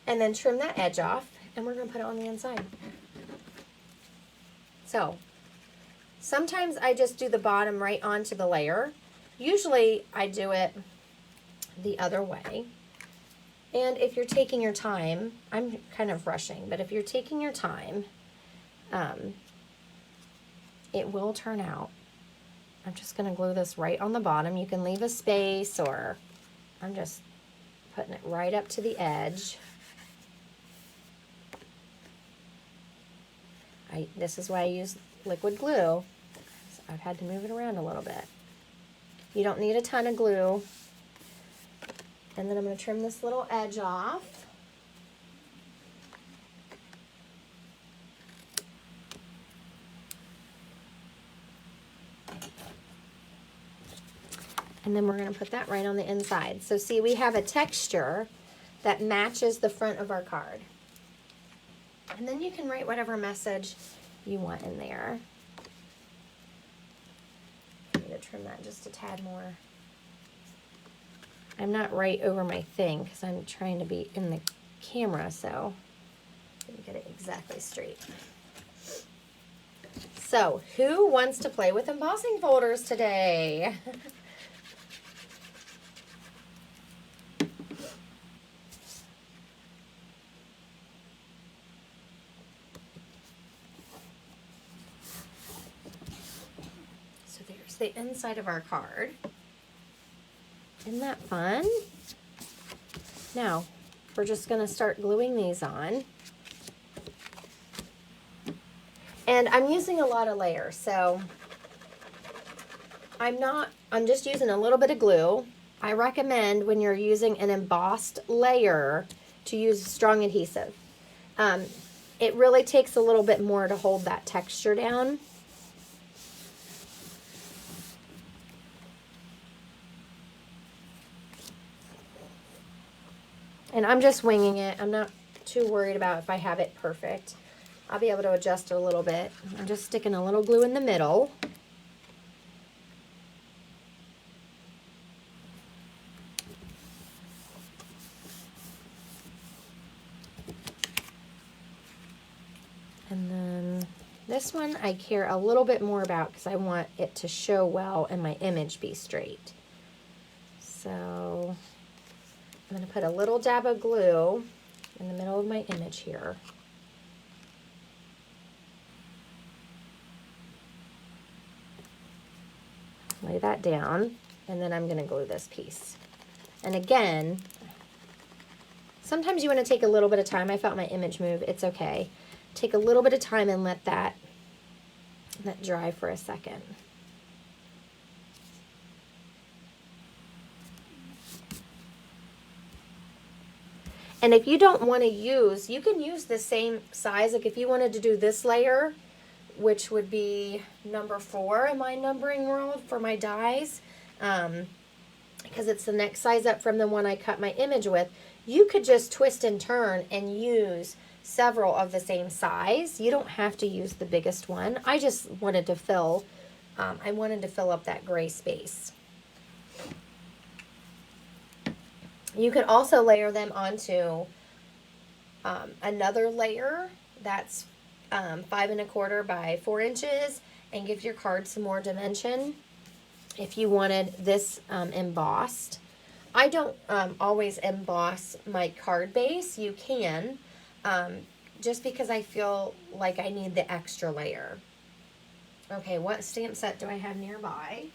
and then trim that edge off, and we're going to put it on the inside. So sometimes I just do the bottom right onto the layer. Usually I do it the other way. And if you're taking your time, I'm kind of rushing, but if you're taking your time, it will turn out. I'm just going to glue this right on the bottom. You can leave a space, or I'm just putting it right up to the edge. This is why I use liquid glue. So I've had to move it around a little bit. You don't need a ton of glue. And then I'm going to trim this little edge off. And then we're going to put that right on the inside. So see, we have a texture that matches the front of our card. And then you can write whatever message you want in there. I need to trim that just a tad more. I'm not right over my thing because I'm trying to be in the camera, so let me get it exactly straight. So, who wants to play with embossing folders today? So there's the inside of our card. Isn't that fun? Now, we're just going to start gluing these on. And I'm using a lot of layers, so I'm just using a little bit of glue. I recommend when you're using an embossed layer to use strong adhesive. It really takes a little bit more to hold that texture down. And I'm just winging it. I'm not too worried about if I have it perfect. I'll be able to adjust it a little bit. I'm just sticking a little glue in the middle. And then this one I care a little bit more about because I want it to show well and my image be straight. So I'm going to put a little dab of glue in the middle of my image here. Lay that down, and then I'm going to glue this piece. And again, sometimes you want to take a little bit of time. I felt my image move. It's okay. Take a little bit of time and let that dry for a second. And if you don't want to use, you can use the same size. Like if you wanted to do this layer, which would be number 4 in my numbering world for my dies, because it's the next size up from the one I cut my image with, you could just twist and turn and use several of the same size. You don't have to use the biggest one. I just wanted to fill, I wanted to fill up that gray space. You could also layer them onto another layer that's 5 1/4 by 4 inches and give your card some more dimension. If you wanted this embossed, I don't always emboss my card base. You can, just because I feel like I need the extra layer. Okay, what stamp set do I have nearby?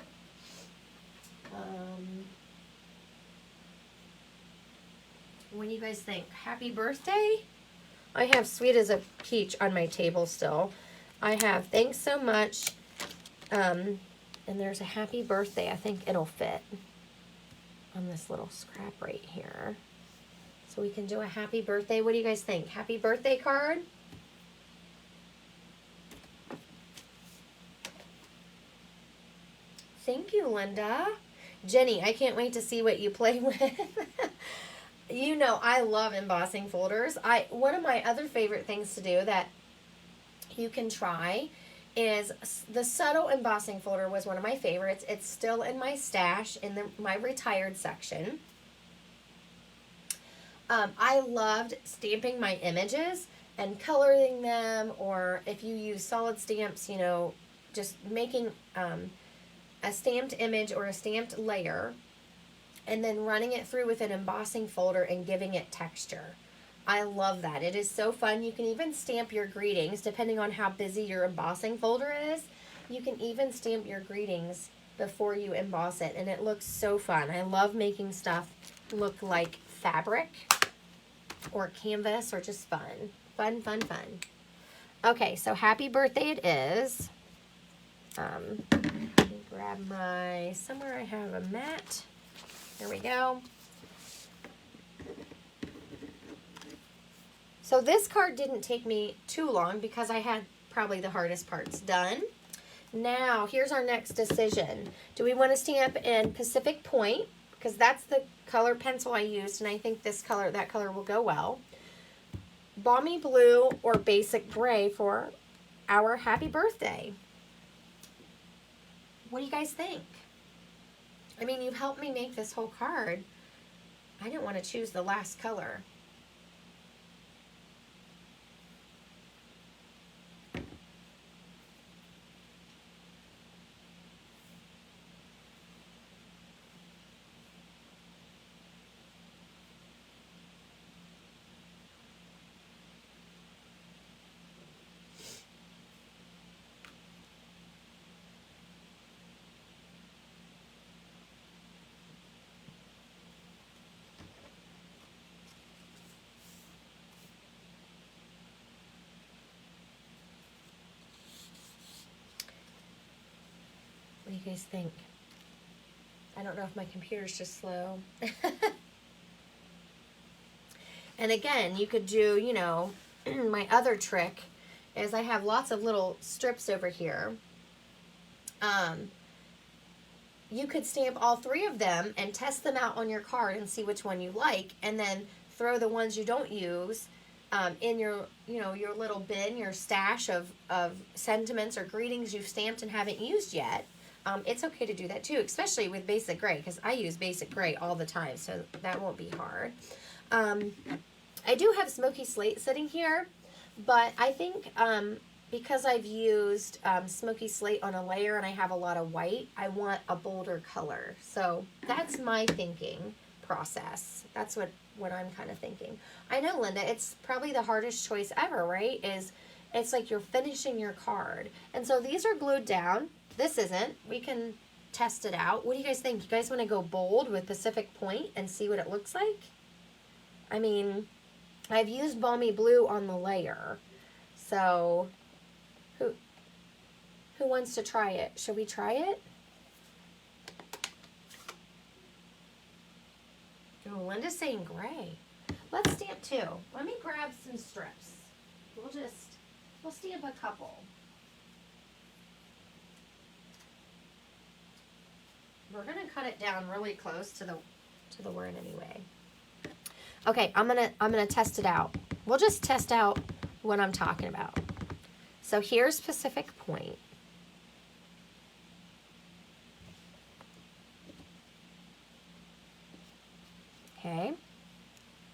What do you guys think? Happy birthday? I have Sweet as a Peach on my table still. I have Thanks So Much, and there's a Happy Birthday. I think it'll fit on this little scrap right here. So we can do a Happy Birthday. What do you guys think? Happy birthday card? Thank you, Linda. Jenny, I can't wait to see what you play with. You know, I love embossing folders. One of my other favorite things to do that you can try is the subtle embossing folder was one of my favorites. It's still in my stash in my retired section. I loved stamping my images and coloring them, or if you use solid stamps, you know, just making a stamped image or a stamped layer and then running it through with an embossing folder and giving it texture. I love that. It is so fun. You can even stamp your greetings depending on how busy your embossing folder is. You can even stamp your greetings before you emboss it, and it looks so fun. I love making stuff look like fabric or canvas or just fun. Fun, fun, fun. Okay, so happy birthday it is. Let me grab somewhere I have a mat. There we go. So this card didn't take me too long because I had probably the hardest parts done. Now, here's our next decision. Do we want to stamp in Pacific Point because that's the color pencil I used, and I think that color will go well. Balmy Blue or Basic Gray for our happy birthday. What do you guys think? I mean, you've helped me make this whole card. I didn't want to choose the last color. What do you guys think? I don't know if my computer's just slow. And again, you could do, you know, my other trick is I have lots of little strips over here. You could stamp all 3 of them and test them out on your card and see which one you like, and then throw the ones you don't use in your, you know, your little bin, your stash of sentiments or greetings you've stamped and haven't used yet. It's okay to do that too, especially with Basic Gray, because I use Basic Gray all the time, so that won't be hard. I do have Smoky Slate sitting here, but I think because I've used Smoky Slate on a layer and I have a lot of white, I want a bolder color. So that's my thinking process. That's what I'm kind of thinking. I know, Linda, it's probably the hardest choice ever, right? It's like you're finishing your card. And so these are glued down. This isn't. We can test it out. What do you guys think? You guys want to go bold with Pacific Point and see what it looks like? I mean, I've used Balmy Blue on the layer. So, who wants to try it? Should we try it? Oh, Linda's saying gray. Let's stamp 2. Let me grab some strips. We'll stamp a couple. We're gonna cut it down really close to the word anyway. Okay, I'm gonna test it out. We'll just test out what I'm talking about. So here's Pacific Point. Okay.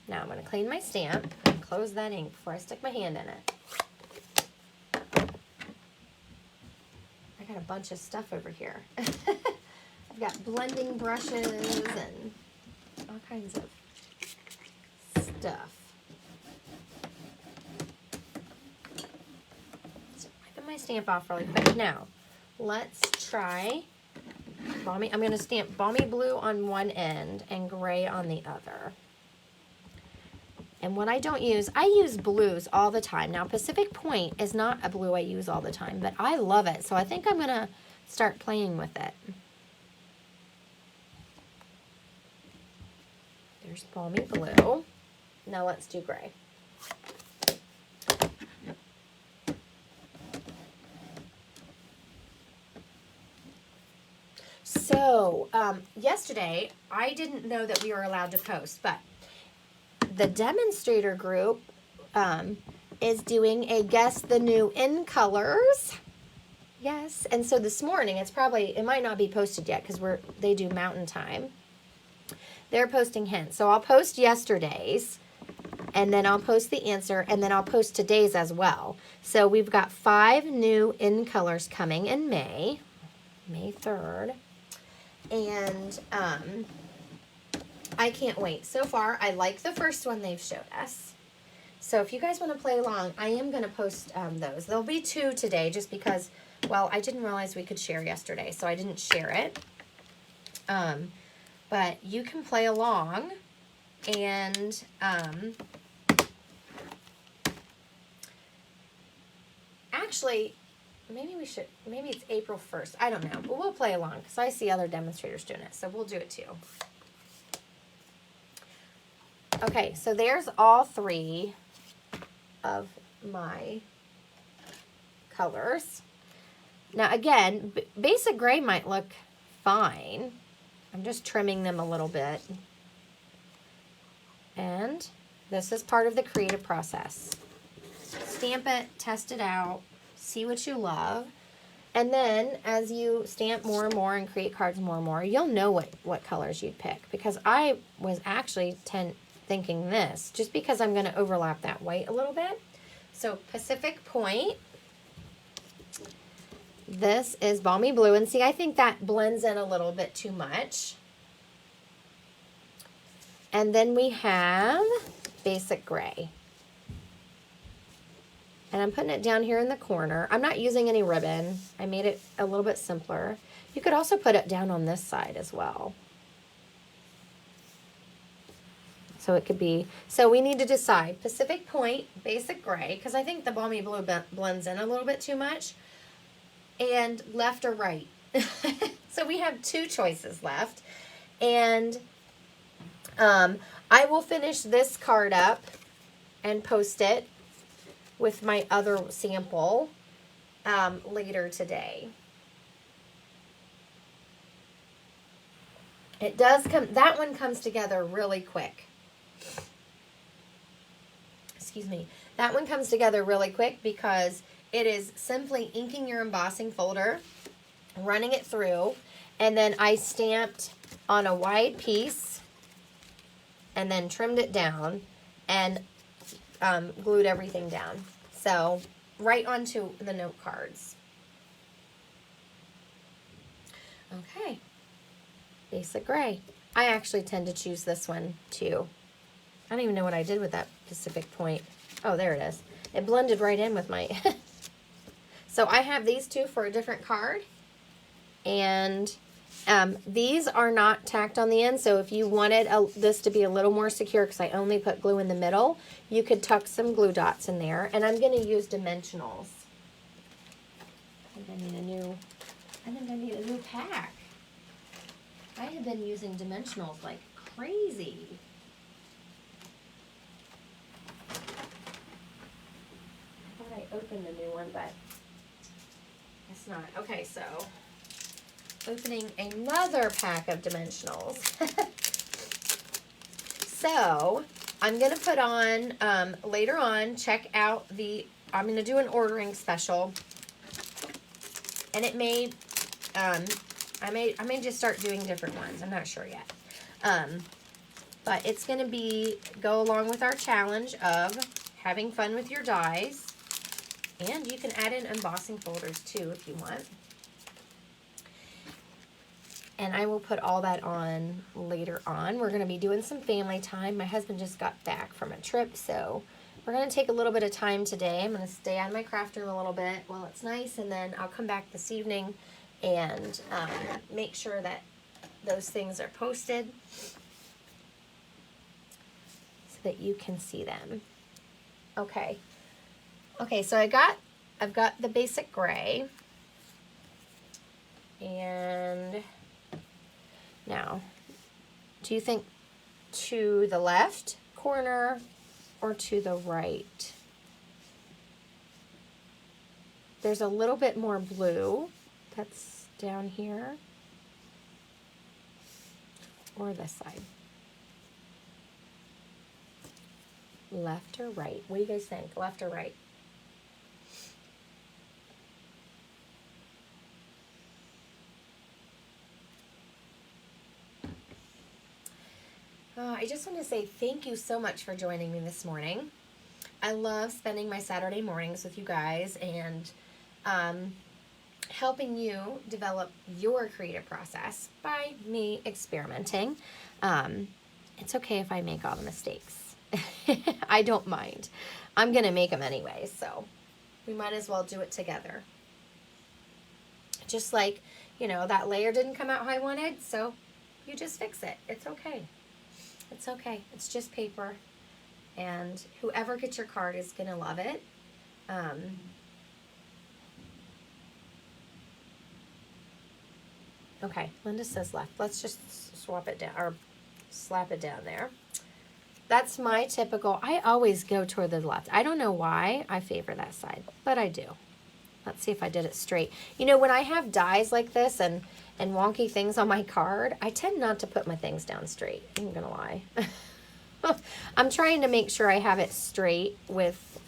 Now I'm gonna clean my stamp and close that ink before I stick my hand in it. I got a bunch of stuff over here. I've got blending brushes and all kinds of stuff. So wiping my stamp off really quick. Now, let's try Balmy. I'm going to stamp Balmy Blue on one end and gray on the other. And what I don't use, I use blues all the time. Now, Pacific Point is not a blue I use all the time, but I love it. So I think I'm going to start playing with it. There's Balmy Blue. Now let's do gray. So, yesterday, I didn't know that we were allowed to post, but the demonstrator group is doing a Guess the New in Colors. Yes, and so this morning, it might not be posted yet because they do Mountain Time. They're posting hints. So I'll post yesterday's, and then I'll post the answer, and then I'll post today's as well. So we've got 5 new in colors coming in May 3rd. And I can't wait. So far, I like the first one they've showed us. So if you guys want to play along, I am going to post those. There'll be 2 today just because, well, I didn't realize we could share yesterday, so I didn't share it. But you can play along, and actually, maybe it's April 1st. I don't know, but we'll play along because I see other demonstrators doing it, so we'll do it too. Okay, so there's all 3 of my colors. Now again, Basic Gray might look fine. I'm just trimming them a little bit. And this is part of the creative process. Stamp it, test it out, see what you love. And then as you stamp more and more and create cards more and more, you'll know what colors you'd pick. Because I was actually thinking this, just because I'm going to overlap that white a little bit. So Pacific Point. This is Balmy Blue. And see, I think that blends in a little bit too much. And then we have Basic Gray. And I'm putting it down here in the corner. I'm not using any ribbon. I made it a little bit simpler. You could also put it down on this side as well. So it could be, so we need to decide Pacific Point, Basic Gray, because I think the Balmy Blue blends in a little bit too much, and left or right. So we have two choices left. And I will finish this card up and post it with my other sample later today. It does come, that one comes together really quick. Excuse me. That one comes together really quick because it is simply inking your embossing folder, running it through, and then I stamped on a wide piece and then trimmed it down and glued everything down. So right onto the note cards. Okay. Basic Gray. I actually tend to choose this one too. I don't even know what I did with that Pacific Point. Oh, there it is. It blended right in with my... So I have these two for a different card. And these are not tacked on the end. So if you wanted this to be a little more secure, because I only put glue in the middle, you could tuck some glue dots in there. And I'm going to use dimensionals. I think I need a new pack. I have been using dimensionals like crazy. I thought I opened the new one, but it's not. Okay, so opening another pack of dimensionals. So I'm going to put on, later on, check out I'm going to do an ordering special. And it may, I may just start doing different ones. I'm not sure yet. But it's going to go along with our challenge of having fun with your dies. And you can add in embossing folders too if you want. And I will put all that on later on. We're going to be doing some family time. My husband just got back from a trip, so we're going to take a little bit of time today. I'm going to stay out of my craft room a little bit while it's nice, and then I'll come back this evening and make sure that those things are posted so that you can see them. Okay. Okay, so I've got the Basic Gray. And now, do you think to the left corner or to the right? There's a little bit more blue that's down here, or this side. Left or right? What do you guys think? Left or right? I just want to say thank you so much for joining me this morning. I love spending my Saturday mornings with you guys and helping you develop your creative process by me experimenting. It's okay if I make all the mistakes. I don't mind. I'm going to make them anyway, so we might as well do it together. Just like, you know, that layer didn't come out how I wanted, so you just fix it. It's okay. It's okay. It's just paper. And whoever gets your card is going to love it. Okay, Linda says left. Let's just swap it down, or slap it down there. That's my typical, I always go toward the left. I don't know why I favor that side, but I do. Let's see if I did it straight. You know, when I have dies like this and wonky things on my card, I tend not to put my things down straight. I'm gonna lie. I'm trying to make sure I have it straight with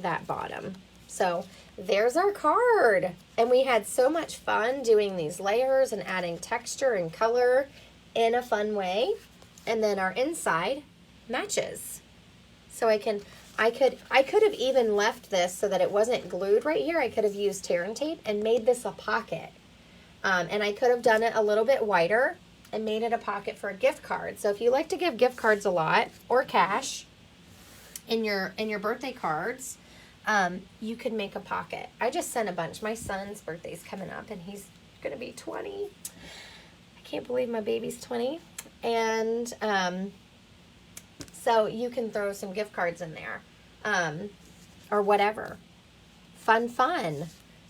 that bottom. So there's our card. And we had so much fun doing these layers and adding texture and color in a fun way. And then our inside matches. So I could have even left this so that it wasn't glued right here. I could have used tear and tape and made this a pocket. And I could have done it a little bit wider and made it a pocket for a gift card. So if you like to give gift cards a lot or cash in your birthday cards, you could make a pocket. I just sent a bunch. My son's birthday's coming up and he's going to be 20. I can't believe my baby's 20. And so you can throw some gift cards in there or whatever. Fun.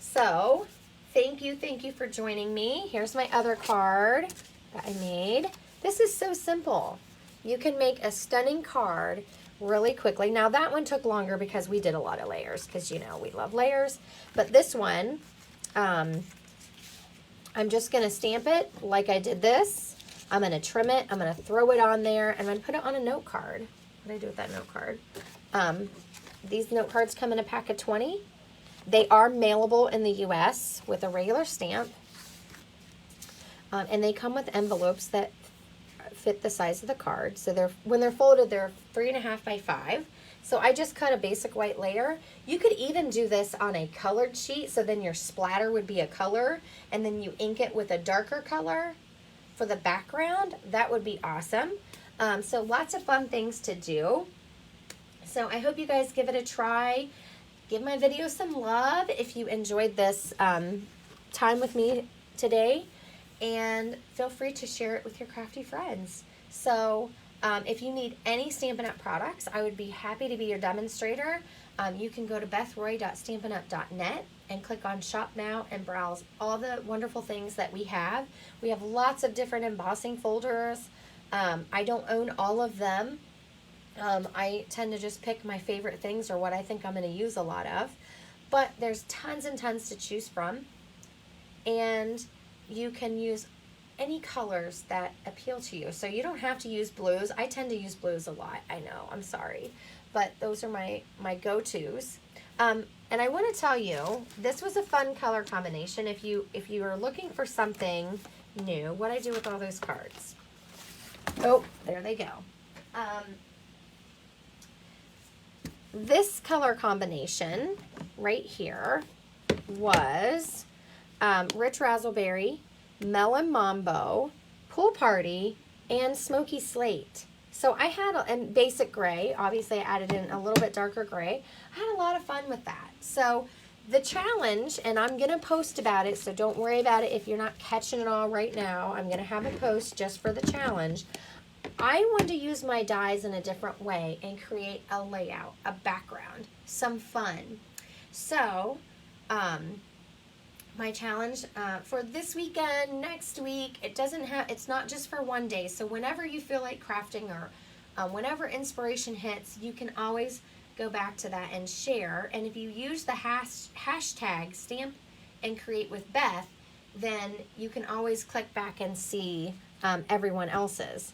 So thank you for joining me. Here's my other card that I made. This is so simple. You can make a stunning card really quickly. Now that one took longer because we did a lot of layers because, you know, we love layers. But this one, I'm just going to stamp it like I did this. I'm going to trim it. I'm going to throw it on there and I'm going to put it on a note card. What did I do with that note card? These note cards come in a pack of 20. They are mailable in the US with a regular stamp. And they come with envelopes that fit the size of the card. So when they're folded, they're 3.5 by 5. So I just cut a basic white layer. You could even do this on a colored sheet. So then your splatter would be a color and then you ink it with a darker color for the background. That would be awesome. So lots of fun things to do. So I hope you guys give it a try. Give my video some love if you enjoyed this time with me today. And feel free to share it with your crafty friends. So if you need any Stampin' Up! Products, I would be happy to be your demonstrator. You can go to bethroy.stampinup.net and click on Shop Now and browse all the wonderful things that we have. We have lots of different embossing folders. I don't own all of them. I tend to just pick my favorite things or what I think I'm going to use a lot of. But there's tons and tons to choose from. And you can use any colors that appeal to you. So you don't have to use blues. I tend to use blues a lot. I know, I'm sorry. But those are my go-tos. And I want to tell you, this was a fun color combination. If you are looking for something new, what I do with all those cards. Oh, there they go. This color combination right here was Rich Razzleberry, Melon Mambo, Pool Party, and Smoky Slate. So I had and basic gray. Obviously, I added in a little bit darker gray. I had a lot of fun with that. So the challenge, and I'm going to post about it, so don't worry about it if you're not catching it all right now. I'm going to have a post just for the challenge. I wanted to use my dies in a different way and create a layout, a background, some fun. So, my challenge for this weekend, next week, it's not just for one day. So whenever you feel like crafting or whenever inspiration hits, you can always go back to that and share. And if you use the hashtag Stamp and Create with Beth, then you can always click back and see everyone else's.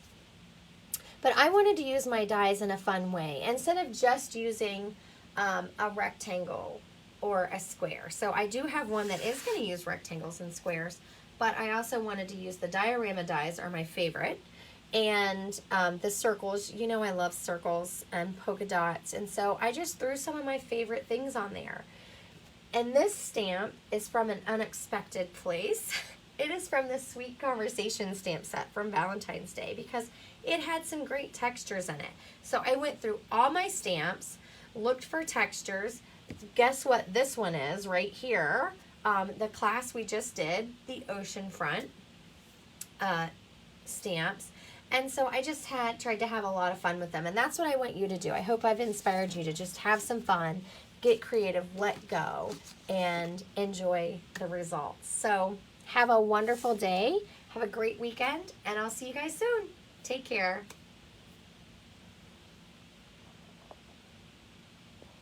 But I wanted to use my dies in a fun way instead of just using a rectangle or a square. So I do have one that is going to use rectangles and squares, but I also wanted to use the Diorama dies, are my favorite, and the circles. You know I love circles and polka dots, and so I just threw some of my favorite things on there. And this stamp is from an unexpected place. It is from the Sweet Conversation stamp set from Valentine's Day because it had some great textures in it. So I went through all my stamps, looked for textures. Guess what this one is right here? The class we just did, the oceanfront stamps. And so I just tried to have a lot of fun with them. And that's what I want you to do. I hope I've inspired you to just have some fun, get creative, let go, and enjoy the results. So have a wonderful day. Have a great weekend. And I'll see you guys soon. Take care.